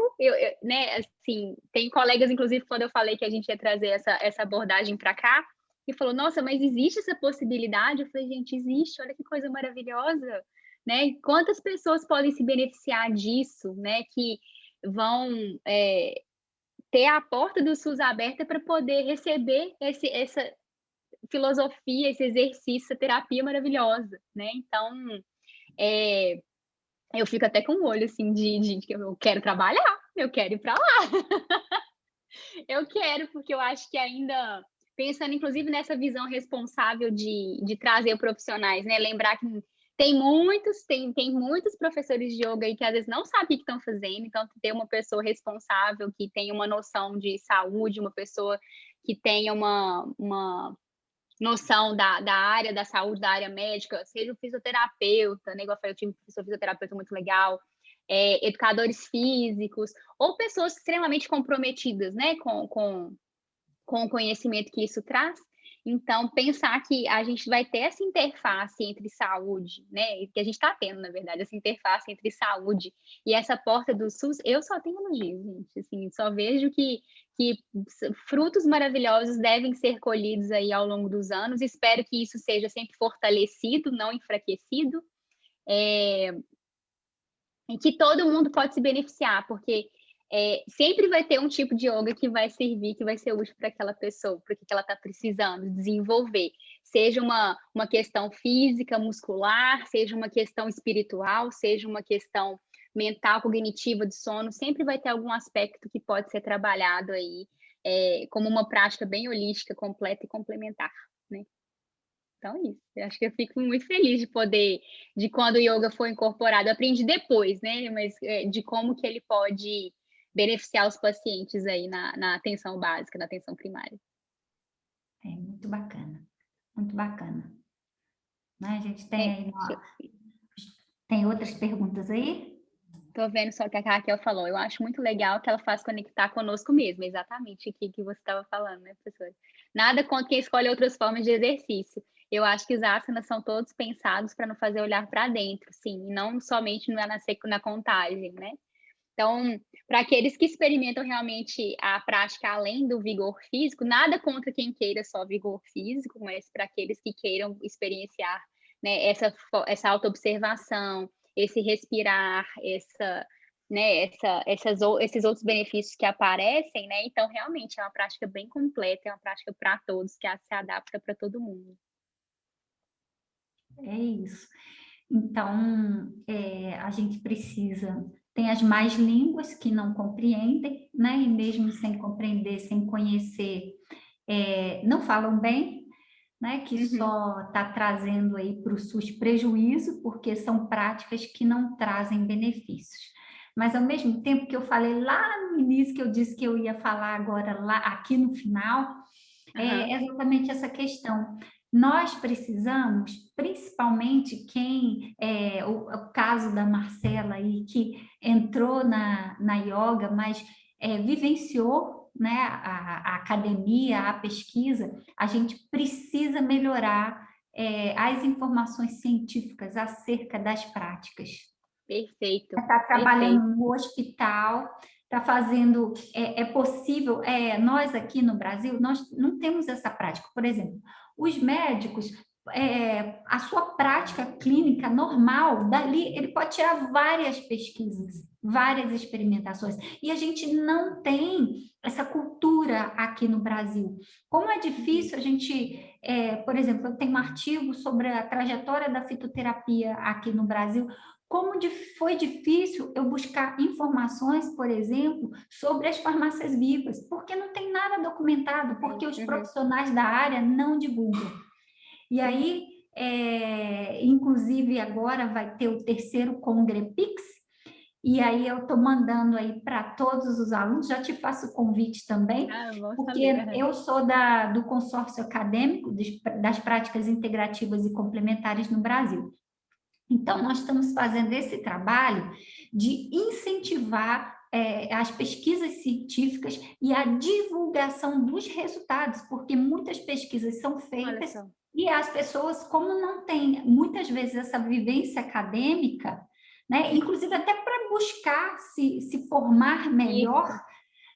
né, assim, tem colegas, inclusive, quando eu falei que a gente ia trazer essa abordagem para cá, e falou, nossa, mas existe essa possibilidade? Eu falei, gente, existe, olha que coisa maravilhosa, né? E quantas pessoas podem se beneficiar disso, né, que vão ter a porta do SUS aberta para poder receber essa filosofia, esse exercício, essa terapia maravilhosa, né? Então, eu fico até com o olho assim de que eu quero trabalhar, eu quero ir para lá. Eu quero, porque eu acho que ainda, pensando inclusive nessa visão responsável de trazer profissionais, né? Lembrar que tem muitos professores de yoga aí que às vezes não sabem o que estão fazendo, então ter uma pessoa responsável que tenha uma noção de saúde, uma pessoa que tenha uma noção da área da saúde, da área médica, seja um fisioterapeuta, né? Igual eu falei, eu tive um professor fisioterapeuta muito legal, educadores físicos, ou pessoas extremamente comprometidas, né, com o conhecimento que isso traz. Então, pensar que a gente vai ter essa interface entre saúde, né, que a gente está tendo, na verdade, essa interface entre saúde e essa porta do SUS, eu só tenho elogios, gente, assim, só vejo que frutos maravilhosos devem ser colhidos aí ao longo dos anos, espero que isso seja sempre fortalecido, não enfraquecido, e que todo mundo pode se beneficiar, porque sempre vai ter um tipo de yoga que vai servir, que vai ser útil para aquela pessoa, para o que ela está precisando desenvolver. Seja uma questão física, muscular, seja uma questão espiritual, seja uma questão mental, cognitiva, de sono, sempre vai ter algum aspecto que pode ser trabalhado aí como uma prática bem holística, completa e complementar, né? Então, é isso. Eu acho que eu fico muito feliz de quando o yoga foi incorporado. Eu aprendi depois, né? Mas de como que ele pode beneficiar os pacientes aí na atenção básica, na atenção primária. Muito bacana, muito bacana. né? A gente tem aí, tem outras perguntas aí? Tô vendo só que a Raquel falou. Eu acho muito legal que ela faz conectar conosco mesmo, exatamente aqui que você estava falando, né, professora? Nada contra quem escolhe outras formas de exercício. Eu acho que os asanas são todos pensados para não fazer olhar para dentro, sim, e não somente na contagem, né? Então, para aqueles que experimentam realmente a prática além do vigor físico, nada contra quem queira só vigor físico, mas para aqueles que queiram experienciar, né, essa autoobservação, esse respirar, né, esses outros benefícios que aparecem, né? Então, realmente é uma prática bem completa, é uma prática para todos, que se adapta para todo mundo. É isso. Então, a gente precisa... Tem as más línguas que não compreendem, né? E mesmo sem compreender, sem conhecer, não falam bem, né? Que só está trazendo aí para o SUS prejuízo, porque são práticas que não trazem benefícios. Mas, ao mesmo tempo que eu falei lá no início, que eu disse que eu ia falar agora, lá aqui no final, é exatamente essa questão. Nós precisamos, principalmente o caso da Marcela aí, que entrou na yoga, mas vivenciou, né, a academia, a pesquisa, a gente precisa melhorar as informações científicas acerca das práticas. Perfeito. Está trabalhando no hospital, está fazendo, é possível, nós aqui no Brasil, nós não temos essa prática. Por exemplo, os médicos, a sua prática clínica normal, dali ele pode tirar várias pesquisas, várias experimentações, e a gente não tem essa cultura aqui no Brasil. Como é difícil a gente, por exemplo, eu tenho um artigo sobre a trajetória da fitoterapia aqui no Brasil. Como foi difícil eu buscar informações, por exemplo, sobre as farmácias vivas, porque não tem nada documentado, porque os profissionais da área não divulgam. E aí, inclusive, agora vai ter o 3º Congrepix, e aí eu estou mandando aí para todos os alunos, já te faço o convite também, porque eu sou do consórcio acadêmico das práticas integrativas e complementares no Brasil. Então, nós estamos fazendo esse trabalho de incentivar as pesquisas científicas e a divulgação dos resultados, porque muitas pesquisas são feitas e as pessoas, como não têm muitas vezes essa vivência acadêmica, né, inclusive até para buscar se formar melhor,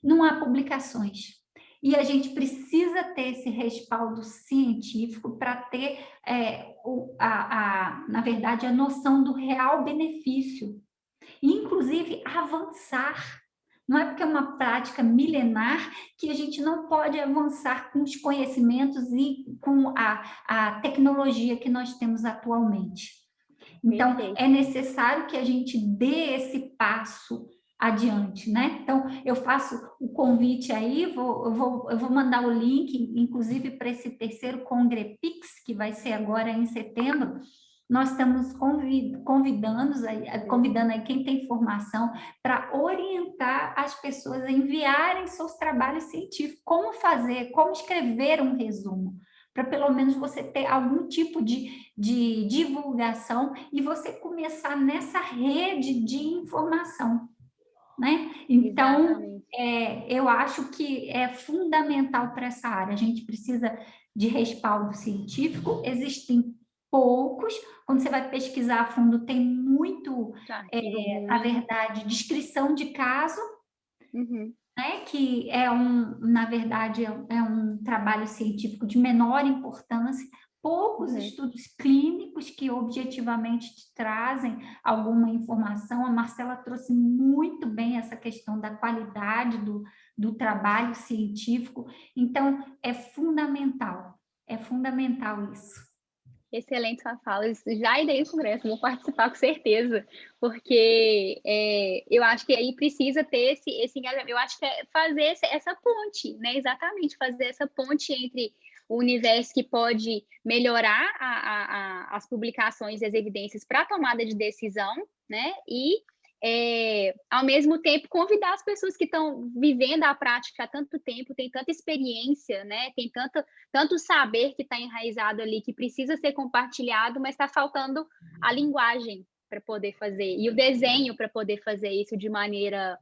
não há publicações. E a gente precisa ter esse respaldo científico para ter, na verdade, a noção do real benefício. E, inclusive, avançar. Não é porque é uma prática milenar que a gente não pode avançar com os conhecimentos e com a tecnologia que nós temos atualmente. Então, é necessário que a gente dê esse passo adiante, né? Então, eu faço o convite aí, eu vou mandar o link, inclusive, para esse 3º Congrepix, que vai ser agora em setembro. Nós estamos convidando aí quem tem formação para orientar as pessoas a enviarem seus trabalhos científicos, como fazer, como escrever um resumo, para pelo menos você ter algum tipo de divulgação e você começar nessa rede de informação. Né? Então, eu acho que é fundamental para essa área. A gente precisa de respaldo científico, existem poucos. Quando você vai pesquisar a fundo, tem muito, na verdade, descrição de caso, né? Que na verdade, é um trabalho científico de menor importância. Poucos estudos clínicos que objetivamente te trazem alguma informação. A Marcela trouxe muito bem essa questão da qualidade do trabalho científico. Então, é fundamental isso. Excelente sua fala. Já irei no congresso, vou participar com certeza, porque eu acho que aí precisa ter esse engajamento. Eu acho que é fazer essa ponte, né? Exatamente, fazer essa ponte entre o universo que pode melhorar as publicações e as evidências para a tomada de decisão, né? E ao mesmo tempo, convidar as pessoas que estão vivendo a prática há tanto tempo, tem tanta experiência, né? Tem tanto saber que está enraizado ali, que precisa ser compartilhado, mas está faltando a linguagem para poder fazer, e o desenho para poder fazer isso de maneira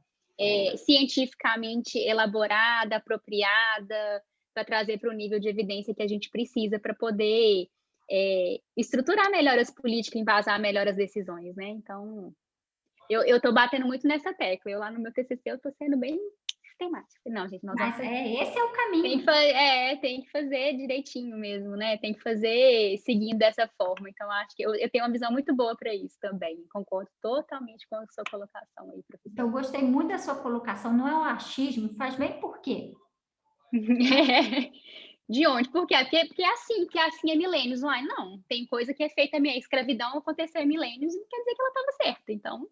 cientificamente elaborada, apropriada, para trazer para o nível de evidência que a gente precisa para poder estruturar melhor as políticas, embasar melhor as decisões, né? Então, eu estou batendo muito nessa tecla. Eu lá no meu TCC eu estou sendo bem sistemática. Não, gente, nós Mas esse é o caminho. tem que fazer direitinho mesmo, né? Tem que fazer seguindo dessa forma. Então, acho que eu tenho uma visão muito boa para isso também. Concordo totalmente com a sua colocação aí, professor. Eu gostei muito da sua colocação. Não é o achismo, faz bem por quê? De onde? Por quê? Porque é assim é milênios. Não, tem coisa que é feita, a escravidão aconteceu em milênios e não quer dizer que ela estava certa. Então,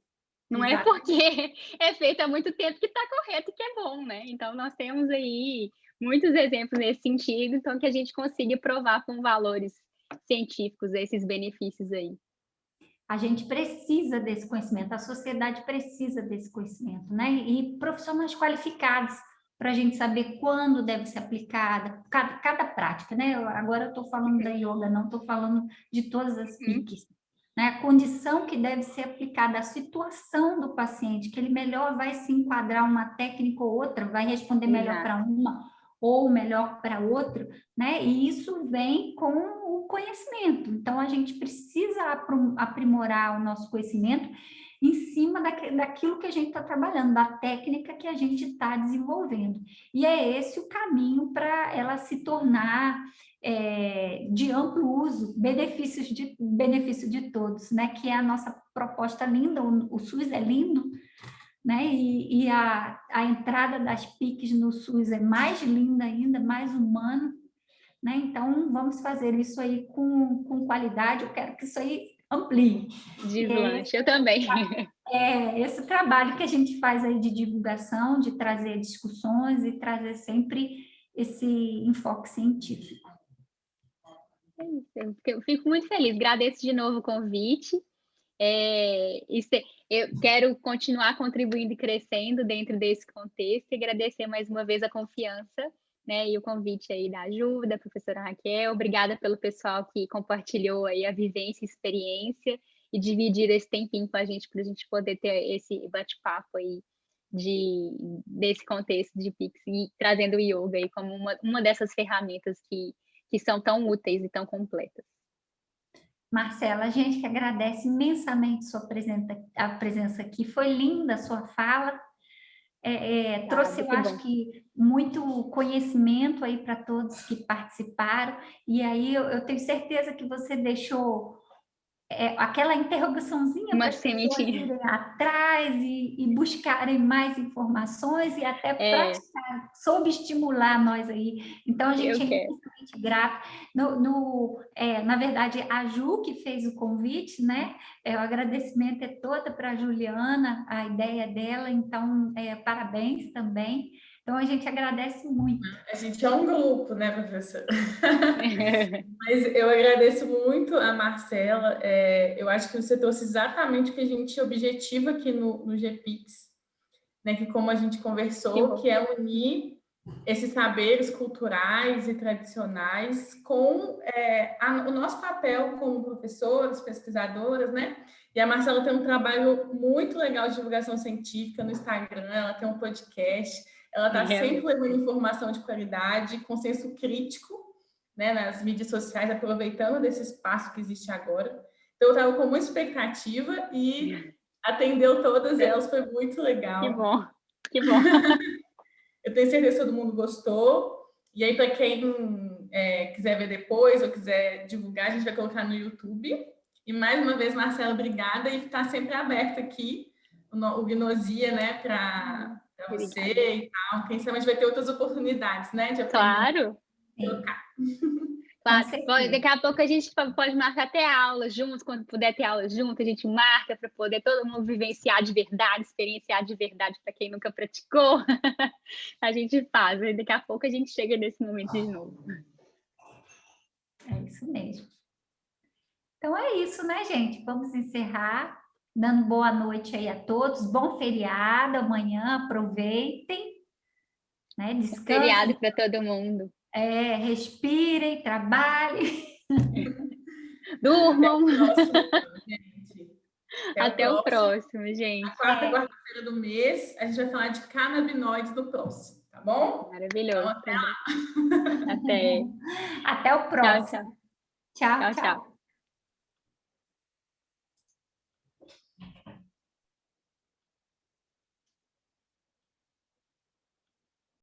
não é porque é feito há muito tempo que está correto e que é bom, né? Então, nós temos aí muitos exemplos nesse sentido, então que a gente consiga provar com valores científicos esses benefícios aí. A gente precisa desse conhecimento, a sociedade precisa desse conhecimento, né? E profissionais qualificados para a gente saber quando deve ser aplicada, cada prática, né? Agora eu estou falando da yoga, não estou falando de todas as PICs. Né? A condição que deve ser aplicada, a situação do paciente, que ele melhor vai se enquadrar uma técnica ou outra, vai responder melhor para uma ou melhor para outra, né? E isso vem com o conhecimento. Então, a gente precisa aprimorar o nosso conhecimento em cima daquilo que a gente está trabalhando, da técnica que a gente está desenvolvendo. E é esse o caminho para ela se tornar de amplo uso, benefício de todos, né? Que é a nossa proposta linda, o SUS é lindo, né? E a entrada das PICs no SUS é mais linda ainda, mais humana, né? Então, vamos fazer isso aí com qualidade, eu quero que isso aí amplie. Deslanche, eu também. Esse trabalho que a gente faz aí de divulgação, de trazer discussões e trazer sempre esse enfoque científico. Eu fico muito feliz, agradeço de novo o convite. Eu quero continuar contribuindo e crescendo dentro desse contexto e agradecer mais uma vez a confiança, né, e o convite aí da Ju, da professora Raquel. Obrigada pelo pessoal que compartilhou aí a vivência e experiência e dividir esse tempinho com a gente para a gente poder ter esse bate-papo aí desse contexto de Pix e trazendo o yoga aí como uma dessas ferramentas que são tão úteis e tão completas. Marcela, a gente que agradece imensamente a presença aqui. Foi linda a sua fala. Trouxe, eu acho que, muito conhecimento aí para todos que participaram. E aí eu tenho certeza que você deixou aquela interrogaçãozinha para as pessoas irem atrás e buscarem mais informações e até praticar, soube estimular nós aí. Então, a gente é imensamente grato. Na verdade, a Ju que fez o convite, né? O agradecimento é todo para a Juliana, a ideia dela, então, parabéns também. Então, a gente agradece muito. A gente é um grupo, né, professora? Mas eu agradeço muito a Marcela. Eu acho que você trouxe exatamente o que a gente objetiva aqui no GPix, né? Que como a gente conversou, que é unir esses saberes culturais e tradicionais com o nosso papel como professoras, pesquisadoras, né? E a Marcela tem um trabalho muito legal de divulgação científica no Instagram, ela tem um podcast, ela está sempre levando informação de qualidade, com senso crítico, né, nas mídias sociais, aproveitando desse espaço que existe agora. Então, eu estava com muita expectativa e atendeu todas elas, foi muito legal. Que bom, que bom. Eu tenho certeza que todo mundo gostou. E aí, para quem quiser ver depois ou quiser divulgar, a gente vai colocar no YouTube. E mais uma vez, Marcela, obrigada. E está sempre aberto aqui o Gnosia, né, para você e tal. Quem sabe a gente vai ter outras oportunidades, né, de aprender. Claro, daqui a pouco a gente pode marcar até aulas juntos, quando puder ter aulas juntos, a gente marca para poder todo mundo vivenciar de verdade, experienciar de verdade para quem nunca praticou. A gente faz, e daqui a pouco a gente chega nesse momento de novo. É isso mesmo. Então é isso, né, gente? Vamos encerrar. dando boa noite aí a todos. Bom feriado amanhã, aproveitem, né? Descansem. Feriado para todo mundo. Respirem, trabalhem. Durmam. Até o próximo, gente. A quarta-feira do mês, a gente vai falar de canabinoides no próximo, tá bom? Maravilhoso. Então, até lá. Até. Até o próximo. Tchau, tchau. Tchau, tchau.